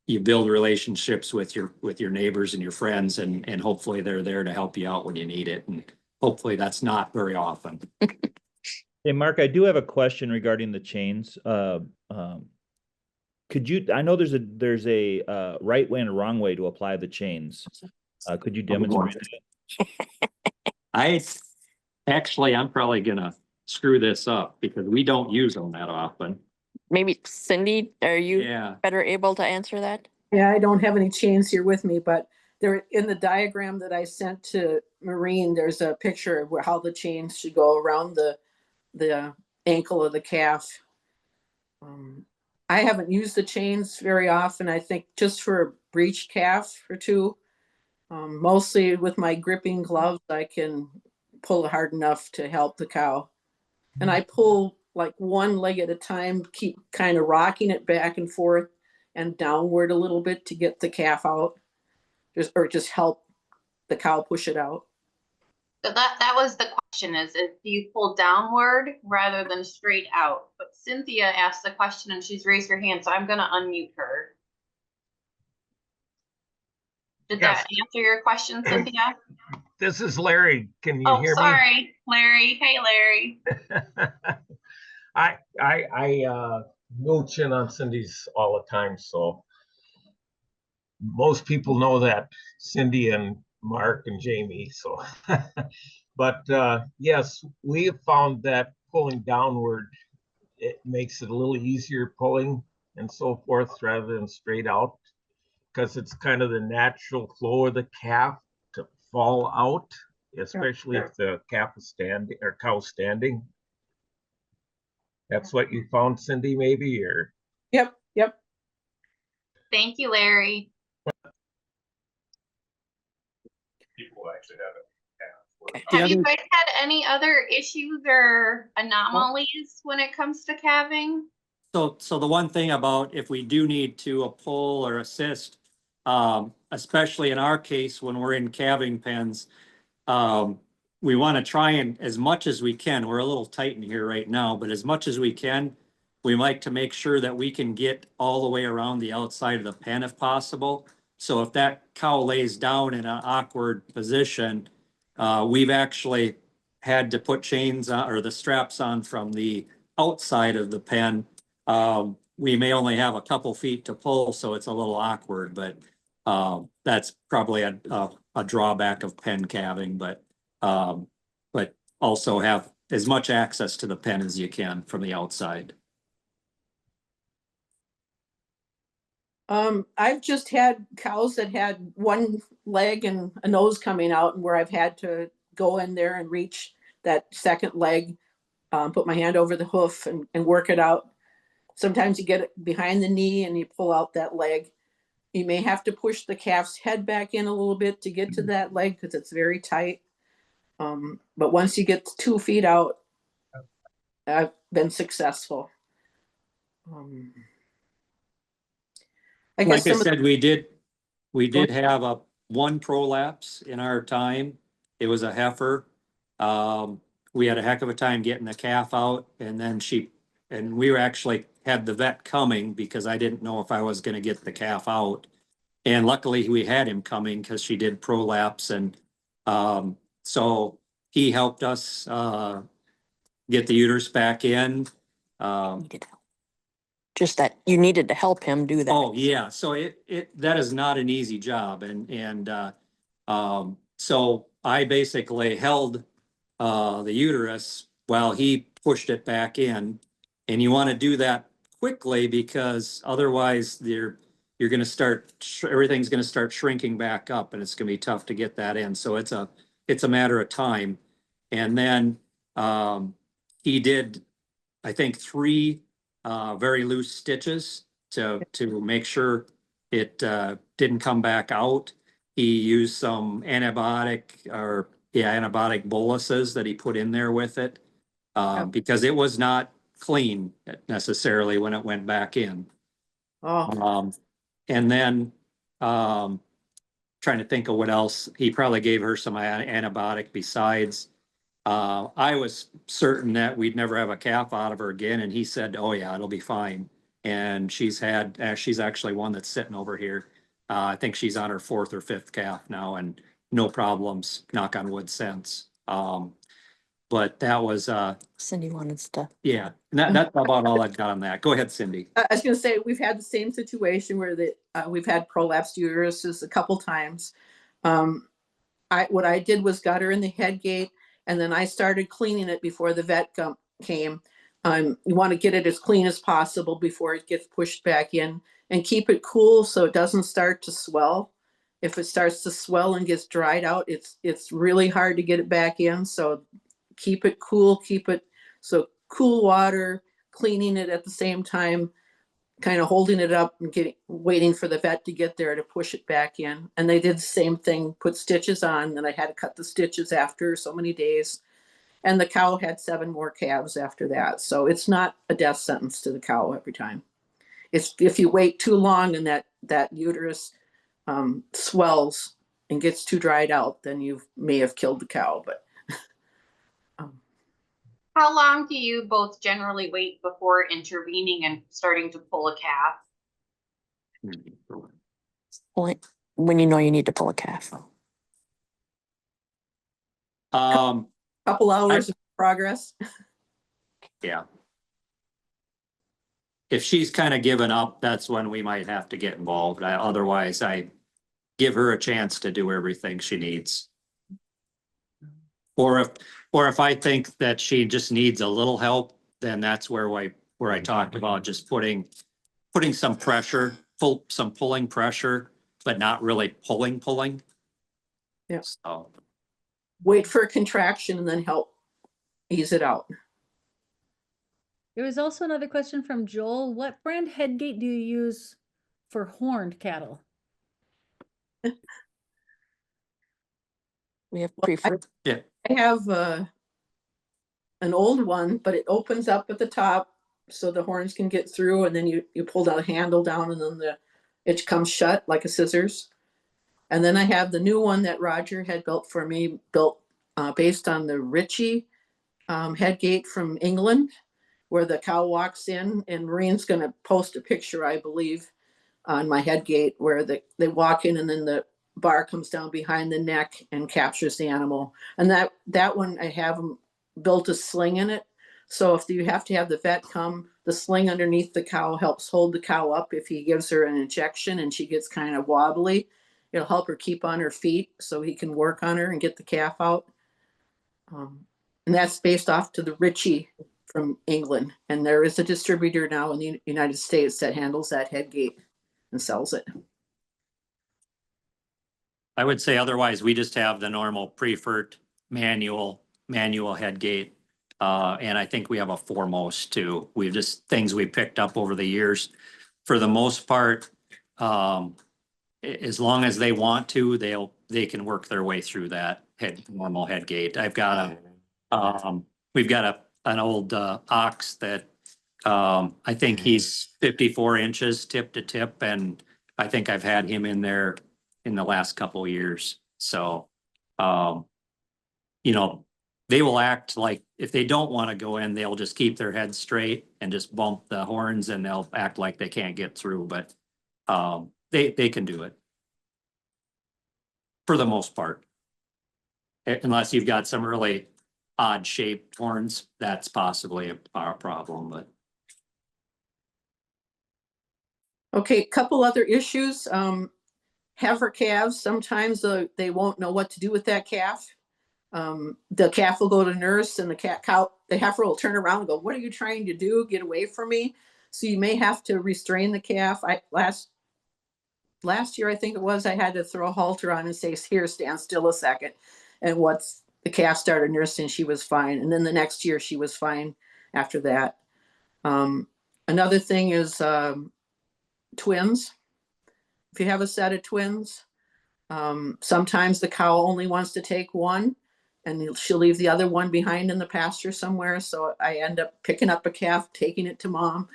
you build relationships with your neighbors and your friends, and hopefully they're there to help you out when you need it. And hopefully that's not very often. Hey, Mark, I do have a question regarding the chains. Could you, I know there's a right way and a wrong way to apply the chains. Could you demonstrate that? I'm probably gonna screw this up because we don't use them that often. Maybe Cindy, are you Yeah, better able to answer that? Yeah, I don't have any chains here with me, but there in the diagram that I sent to Maureen, there's a picture of how the chains should go around the ankle of the calf. I haven't used the chains very often. I think just for a breech calf or two. Mostly with my gripping gloves, I can pull hard enough to help the cow. And I pull like one leg at a time, keep kind of rocking it back and forth and downward a little bit to get the calf out, just help the cow push it out. So that was the question, is do you pull downward rather than straight out? But Cynthia asked the question and she's raised her hand, so I'm gonna unmute her. Did Yes. that answer your question, Cynthia? This is Larry. Can you Oh, hear sorry, Larry. Hey, Larry. me? I mooch in on Cindy's all the time, so most people know that, Cindy and Mark and Jamie, so. But yes, we have found that pulling downward, it makes it a little easier pulling and so forth rather than straight out, because it's kind of the natural flow of the calf to fall out, especially if the calf is standing or cow standing. That's what you found, Cindy, maybe, or? Yep. Thank you, Larry. People actually have it. Have you guys had any other issues or anomalies when it comes to calving? so the one thing about if we do need to pull or assist, especially in our case, when we're in calving pens, we want to try and, as much as we can, we're a little tight in here right now, but as much as we can, we like to make sure that we can get all the way around the outside of the pen if possible. So if that cow lays down in an awkward position, we've actually had to put chains on, or the straps on from the outside of the pen. We may only have a couple feet to pull, so it's a little awkward, but that's probably a drawback of pen calving, but also have as much access to the pen as you can from the outside. I've just had cows that had one leg and a nose coming out, and where I've had to go in there and reach that second leg, put my hand over the hoof and work it out. Sometimes you get it behind the knee and you pull out that leg. You may have to push the calf's head back in a little bit to get to that leg because it's very tight. But once you get 2 feet out, I've been successful. I guess Like I said, we did have one prolapse in our time. It was a heifer. We had a heck of a time getting the calf out, and then we were actually had the vet coming because I didn't know if I was gonna get the calf out. And luckily we had him coming because she did prolapse, and so he helped us get the uterus back in. Just that you needed to help him do that. Oh, yeah, so that is not an easy job, and so I basically held the uterus while he pushed it back in. And you want to do that quickly because otherwise you're gonna start, everything's gonna start shrinking back up, and it's gonna be tough to get that in, so it's a matter of time. And then he did, I think, 3 very loose stitches to make sure it didn't come back out. He used some antibiotic boluses that he put in there with it. Yep. Because it was not clean necessarily when it went back in. Oh, And then, trying to think of what else, he probably gave her some antibiotic besides. I was certain that we'd never have a calf out of her again, and he said, oh yeah, it'll be fine. And she's actually one that's sitting over here. I think she's on her 4th or 5th calf now, and no problems, knock on wood, since. But that was, Cindy wanted stuff. yeah, that's about all I've got on that. Go ahead, Cindy. I was gonna say, we've had the same situation where we've had prolapsed uteruses a couple times. What I did was got her in the head gate, and then I started cleaning it before the vet came. You want to get it as clean as possible before it gets pushed back in, and keep it cool so it doesn't start to swell. If it starts to swell and gets dried out, it's really hard to get it back in. So keep it cool, so cool water, cleaning it at the same time, kind of holding it up and waiting for the vet to get there to push it back in. And they did the same thing, put stitches on, and I had to cut the stitches after so many days. And the cow had 7 more calves after that. So it's not a death sentence to the cow every time. It's if you wait too long and that uterus swells and gets too dried out, then you may have killed the cow. But How long do you both generally wait before intervening and starting to pull a calf? Point when you know you need to pull a calf. couple hours of progress. Yeah. If she's kind of given up, that's when we might have to get involved. Otherwise, I give her a chance to do everything she needs. Or if I think that she just needs a little help, then that's where I talked about just putting some pressure, some pulling pressure, but not really pulling. Yeah. So Wait for a contraction and then help ease it out. There was also another question from Joel. What brand head gate do you use for horned cattle? We have Well, preferred. yeah. I have an old one, but it opens up at the top so the horns can get through, and then you pull the handle down, and then it comes shut like a scissors. And then I have the new one that Roger had built for me, based on the Ritchie head gate from England, where the cow walks in, and Maureen's going to post a picture, I believe, on my head gate where they walk in and then the bar comes down behind the neck and captures the animal. And that one, I have them built a sling in it. So if you have to have the vet come, the sling underneath the cow helps hold the cow up. If he gives her an injection and she gets kind of wobbly, it'll help her keep on her feet so he can work on her and get the calf out. And that's based off to the Ritchie from England. And there is a distributor now in the United States that handles that head gate and sells it. I would say otherwise, we just have the normal preferred manual head gate. And I think we have a foremost too. We've just things we picked up over the years. For the most part, as long as they want to, they can work their way through that normal head gate. We've got an old ox that I think he's 54 inches tip to tip, and I think I've had him in there in the last couple of years. So, they will act like if they don't want to go in, they'll just keep their head straight and just bump the horns, and they'll act like they can't get through, but they can do it for the most part. Unless you've got some really odd shaped horns, that's possibly a problem, but. Okay, a couple other issues. Heifer calves, sometimes they won't know what to do with that calf. The calf will go to nurse, and the heifer will turn around and go, "What are you trying to do? Get away from me." So you may have to restrain the calf. Last year, I think it was, I had to throw a halter on and say, "Here, stand still a second." And the calf started nursing, she was fine. And then the next year she was fine after that. Another thing is twins. if you have a set of twins, sometimes the cow only wants to take one and she'll leave the other one behind in the pasture somewhere. So I end up picking up a calf, taking it to mom.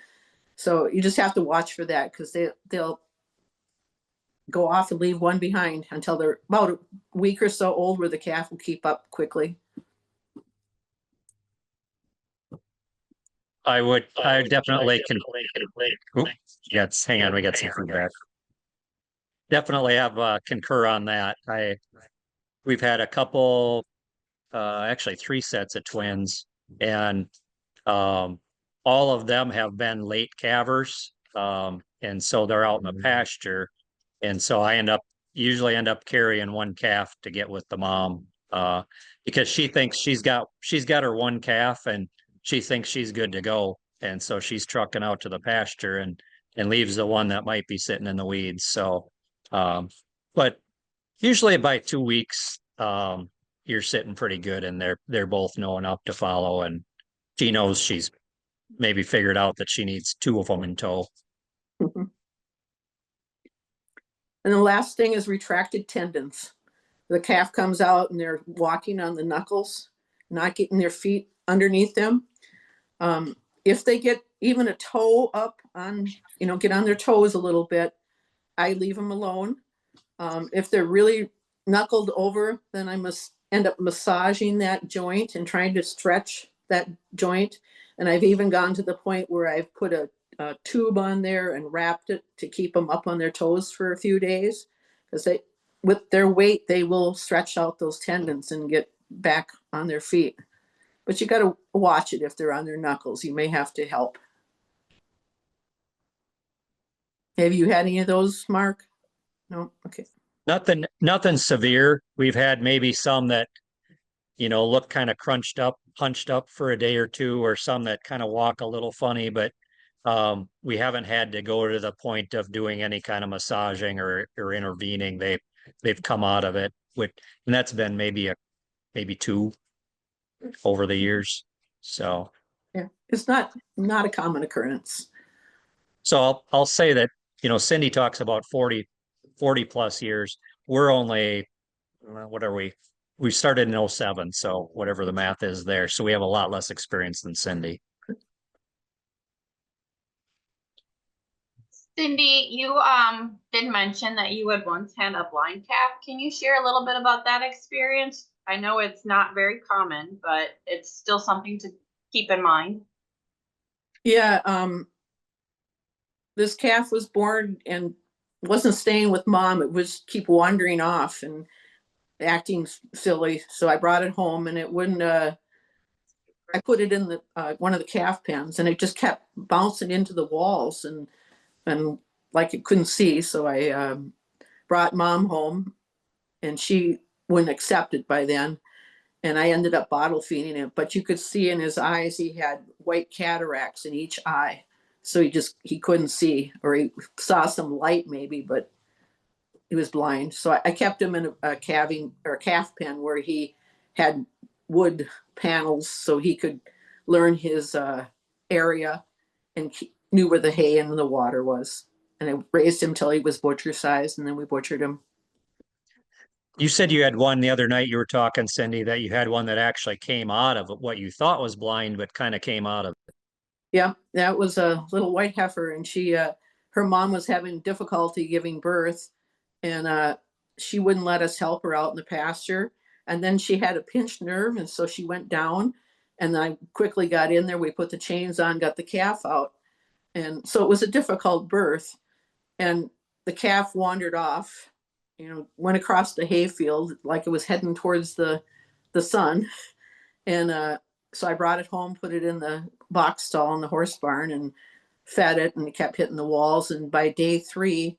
So you just have to watch for that because they'll go off and leave one behind until they're about a week or so old where the calf will keep up quickly. I definitely can. Oop, yes, hang on, we got some feedback. Definitely have concur on that. We've had a couple, actually 3 sets of twins, and all of them have been late calvers. And so they're out in the pasture. And so I usually end up carrying one calf to get with the mom, because she thinks she's got her one calf and she thinks she's good to go. And so she's trucking out to the pasture and leaves the one that might be sitting in the weeds. So, but usually by 2 weeks, you're sitting pretty good and they're both know enough to follow, and she knows she's maybe figured out that she needs 2 of them in tow. And the last thing is retracted tendons. The calf comes out and they're walking on the knuckles, not getting their feet underneath them. If they get even a toe up on, get on their toes a little bit, I leave them alone. If they're really knuckled over, then I must end up massaging that joint and trying to stretch that joint. And I've even gone to the point where I've put a tube on there and wrapped it to keep them up on their toes for a few days, because with their weight, they will stretch out those tendons and get back on their feet. But you got to watch it if they're on their knuckles. You may have to help. Have you had any of those, Mark? No? Okay. Nothing severe. We've had maybe some that, look kind of hunched up for a day or two, or some that kind of walk a little funny, but we haven't had to go to the point of doing any kind of massaging or intervening. They've come out of it and that's been maybe 2 over the years. So yeah, it's not a common occurrence. So I'll say that, Cindy talks about 40 plus years. We're only, what are we? We started in 07, so whatever the math is there. So we have a lot less experience than Cindy. Cindy, you did mention that you had once had a blind calf. Can you share a little bit about that experience? I know it's not very common, but it's still something to keep in mind. Yeah, this calf was born and wasn't staying with mom. It was keep wandering off and acting silly. So I brought it home and it wouldn't, I put it in the one of the calf pens and it just kept bouncing into the walls and like it couldn't see. So I brought mom home and she wouldn't accept it by then. And I ended up bottle feeding it, but you could see in his eyes, he had white cataracts in each eye. So he couldn't see, or he saw some light maybe, but he was blind. So I kept him in a calf pen where he had wood panels so he could learn his area and knew where the hay and the water was. And I raised him till he was butcher size, and then we butchered him. You said you had one the other night, you were talking, Cindy, that you had one that actually came out of what you thought was blind, but kind of came out of it. Yeah, that was a little white heifer, and her mom was having difficulty giving birth, and she wouldn't let us help her out in the pasture. And then she had a pinched nerve, and so she went down, and I quickly got in there. We put the chains on, got the calf out. And so it was a difficult birth, and the calf wandered off, went across the hayfield like it was heading towards the sun. And so I brought it home, put it in the box stall in the horse barn and fed it, and it kept hitting the walls. And by day 3,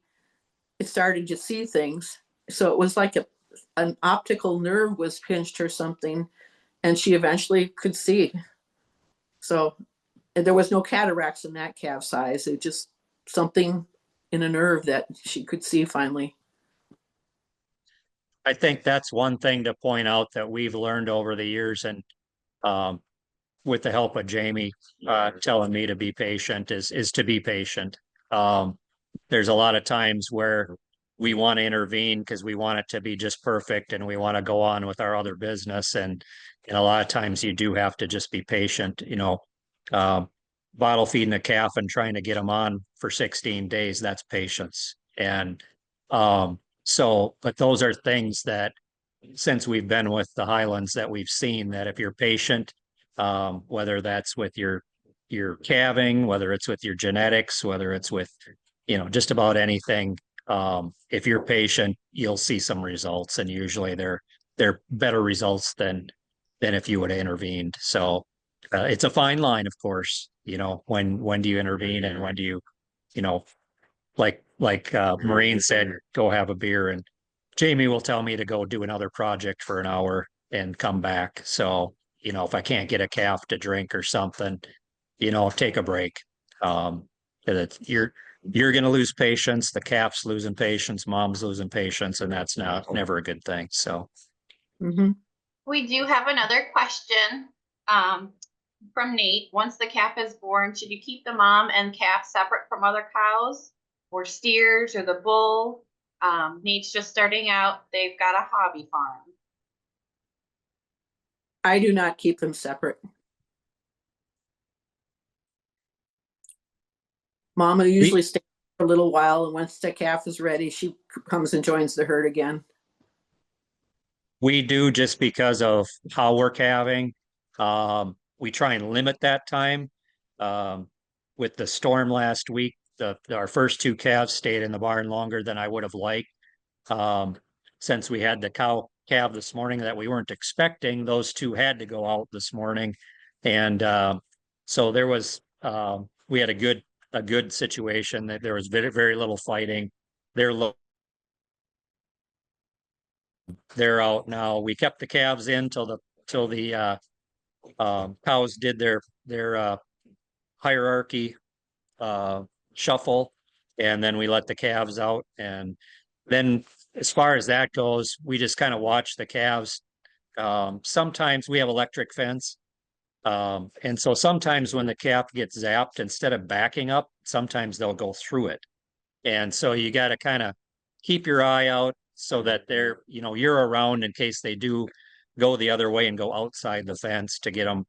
it started to see things. So it was like an optical nerve was pinched or something, and she eventually could see. So there was no cataracts in that calf size. It just something in a nerve that she could see finally. I think that's one thing to point out that we've learned over the years, and with the help of Jamie telling me to be patient, is to be patient. There's a lot of times where we want to intervene because we want it to be just perfect and we want to go on with our other business. And a lot of times you do have to just be patient, bottle feeding a calf and trying to get them on for 16 days, that's patience. And but those are things that since we've been with the Highlands that we've seen that if you're patient, whether that's with your calving, whether it's with your genetics, whether it's with, just about anything, if you're patient, you'll see some results, and usually they're better results than if you would have intervened. So it's a fine line, of course, when do you intervene and when do you, like Maureen said, go have a beer, and Jamie will tell me to go do another project for an hour and come back. So, if I can't get a calf to drink or something, take a break. You're going to lose patience. The calf's losing patience. Mom's losing patience, and that's never a good thing. So, We do have another question from Nate. Once the calf is born, should you keep the mom and calf separate from other cows or steers or the bull? Nate's just starting out. They've got a hobby farm. I do not keep them separate. Mama usually stays for a little while, and once the calf is ready, she comes and joins the herd again. We do, just because of how we're calving. We try and limit that time. With the storm last week, our first 2 calves stayed in the barn longer than I would have liked. Since we had the calf this morning that we weren't expecting, those 2 had to go out this morning. And so there was, we had a good situation that there was very, very little fighting. They're out now. We kept the calves in till the cows did their hierarchy shuffle, and then we let the calves out. And then as far as that goes, we just kind of watch the calves. Sometimes we have electric fence. And so sometimes when the calf gets zapped, instead of backing up, sometimes they'll go through it. And so you got to kind of keep your eye out so that you're around in case they do go the other way and go outside the fence to get them,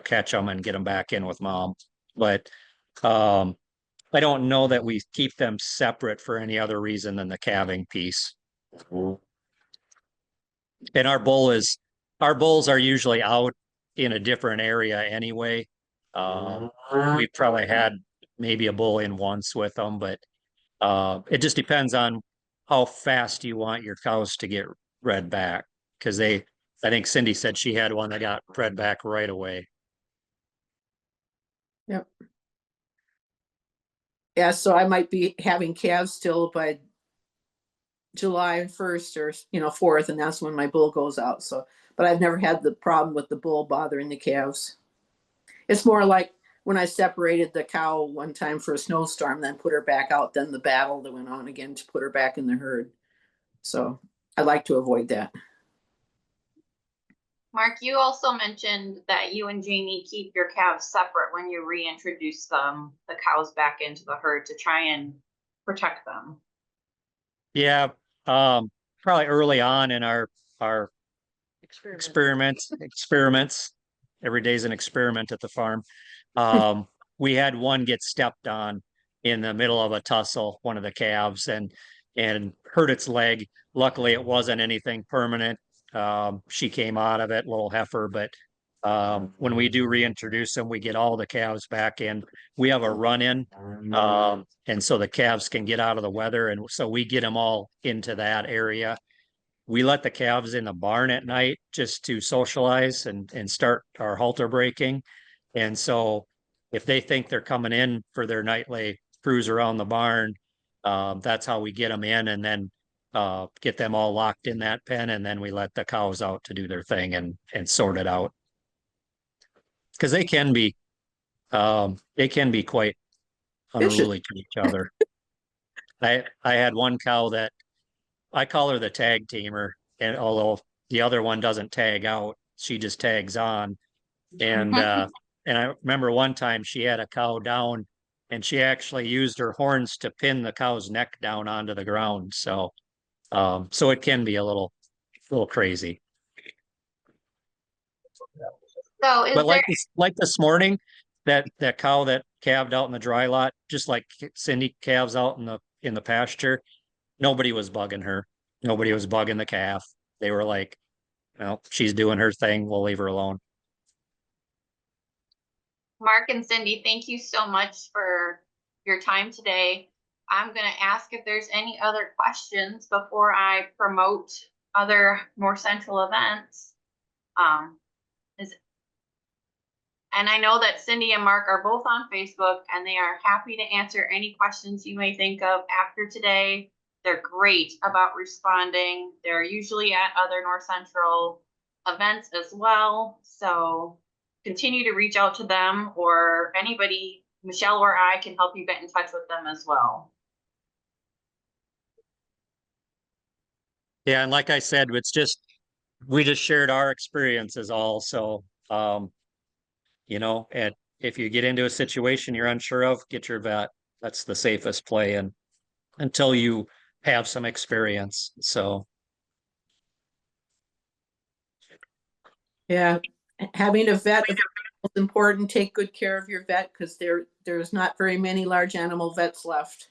catch them and get them back in with mom. But I don't know that we keep them separate for any other reason than the calving piece. And our bulls are usually out in a different area anyway. We probably had maybe a bull in once with them, but it just depends on how fast you want your cows to get bred back. Because I think Cindy said she had one that got bred back right away. Yep. Yeah, so I might be having calves still by July 1st or 4th, and that's when my bull goes out. So, but I've never had the problem with the bull bothering the calves. It's more like when I separated the cow one time for a snowstorm, then put her back out, then the battle that went on again to put her back in the herd. So I like to avoid that. Mark, you also mentioned that you and Jamie keep your calves separate when you reintroduce the cows back into the herd to try and protect them. Yeah, probably early on in our experiments. Every day's an experiment at the farm. We had one get stepped on in the middle of a tussle, one of the calves, and hurt its leg. Luckily, it wasn't anything permanent. She came out of it, little heifer, but when we do reintroduce them, we get all the calves back in. We have a run-in, and so the calves can get out of the weather, and so we get them all into that area. We let the calves in the barn at night just to socialize and start our halter breaking. And so if they think they're coming in for their nightly cruise around the barn, that's how we get them in, and then get them all locked in that pen, and then we let the cows out to do their thing and sort it out. Because they can be quite unruly to each other. I had one cow that I call her the tag teamer, and although the other one doesn't tag out, she just tags on. And I remember one time she had a cow down and she actually used her horns to pin the cow's neck down onto the ground. So, so it can be a little crazy. So is But there, like this morning, that cow that calved out in the dry lot, just like Cindy calves out in the pasture, nobody was bugging her. Nobody was bugging the calf. They were like, well, she's doing her thing. We'll leave her alone. Mark and Cindy, thank you so much for your time today. I'm gonna ask if there's any other questions before I promote other North Central events. And I know that Cindy and Mark are both on Facebook and they are happy to answer any questions you may think of after today. They're great about responding. They're usually at other North Central events as well. So continue to reach out to them, or anybody, Michelle or I, can help you get in touch with them as well. Yeah, and like I said, we just shared our experiences all. So, you know, and if you get into a situation you're unsure of, get your vet. That's the safest play, and until you have some experience. So, Yeah, having a vet is important. Take good care of your vet because there's not very many large animal vets left.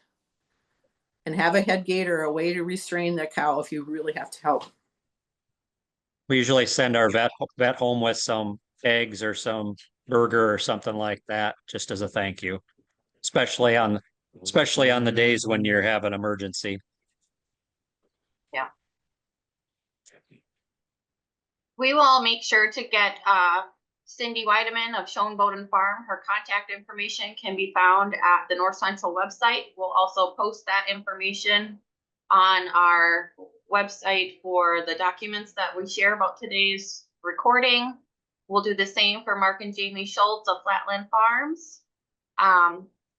And have a head gate or a way to restrain the cow if you really have to help. we usually send our vet home with some eggs or some burger or something like that, just as a thank you, especially on the days when you have an emergency. Yeah. We will make sure to get Cindy Weideman of Schon, Boden Farm. Her contact information can be found at the North Central website. We'll also post that information on our website for the documents that we share about today's recording. We'll do the same for Mark and Jamie Schulz of Flatland Farms.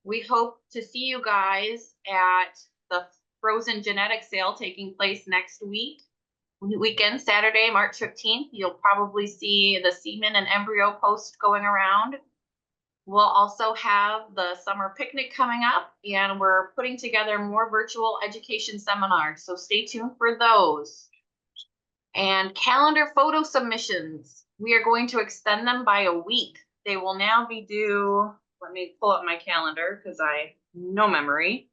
We hope to see you guys at the frozen genetic sale taking place next weekend, Saturday, March 15th. You'll probably see the semen and embryo post going around. We'll also have the summer picnic coming up, and we're putting together more virtual education seminars, so stay tuned for those. And calendar photo submissions, we are going to extend them by a week. They will now be due, let me pull up my calendar because I have no memory.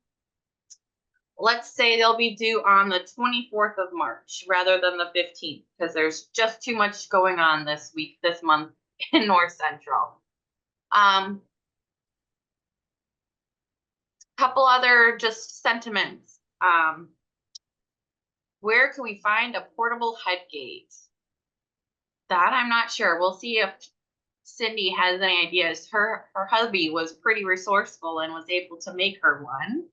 Let's say they'll be due on the 24th of March rather than the 15th, because there's just too much going on this month in North Central. Couple other just sentiments. Where can we find a portable head gate? That I'm not sure. We'll see if Cindy has any ideas. Her hubby was pretty resourceful and was able to make her one.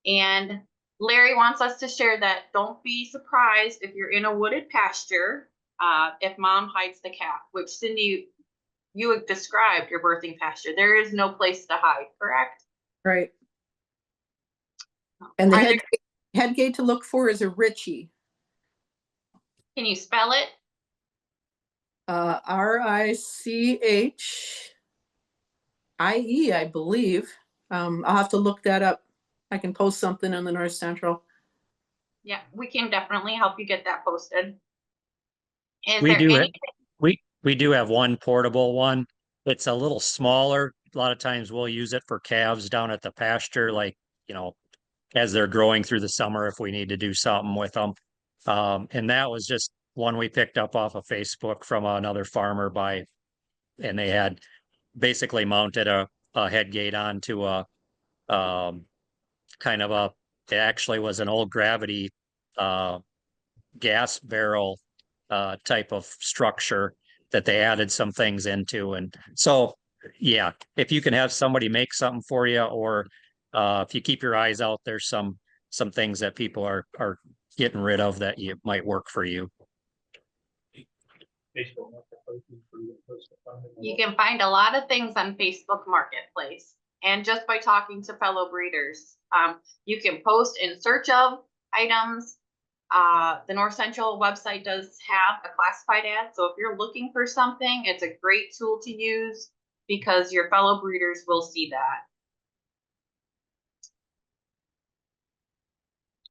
And Larry wants us to share that don't be surprised if you're in a wooded pasture, if mom hides the calf, which Cindy, you have described your birthing pasture. There is no place to hide, correct? Right. And the head gate to look for is a Ritchie. Can you spell it? RICHIE, I believe. I'll have to look that up. I can post something on the North Central. Yeah, we can definitely help you get that posted. We do have one portable one. It's a little smaller. A lot of times we'll use it for calves down at the pasture, like, you know, as they're growing through the summer, if we need to do something with them. And that was just one we picked up off of Facebook from another farmer and they had basically mounted a head gate onto a, it actually was an old gravity, gas barrel, type of structure that they added some things into. And so, yeah, if you can have somebody make something for you, or if you keep your eyes out, there's some things that people are getting rid of that you might work for you. You can find a lot of things on Facebook Marketplace, and just by talking to fellow breeders. You can post in search of items. The North Central website does have a classified ad, so if you're looking for something, it's a great tool to use. because your fellow breeders will see that.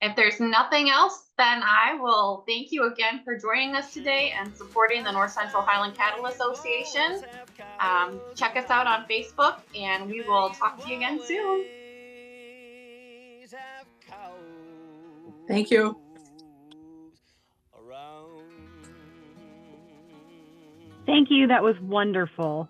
If there's nothing else, then I will thank you again for joining us today and supporting the North Central Highland Cattle Association. Check us out on Facebook, and we will talk to you again soon. Thank you. Thank you. That was wonderful.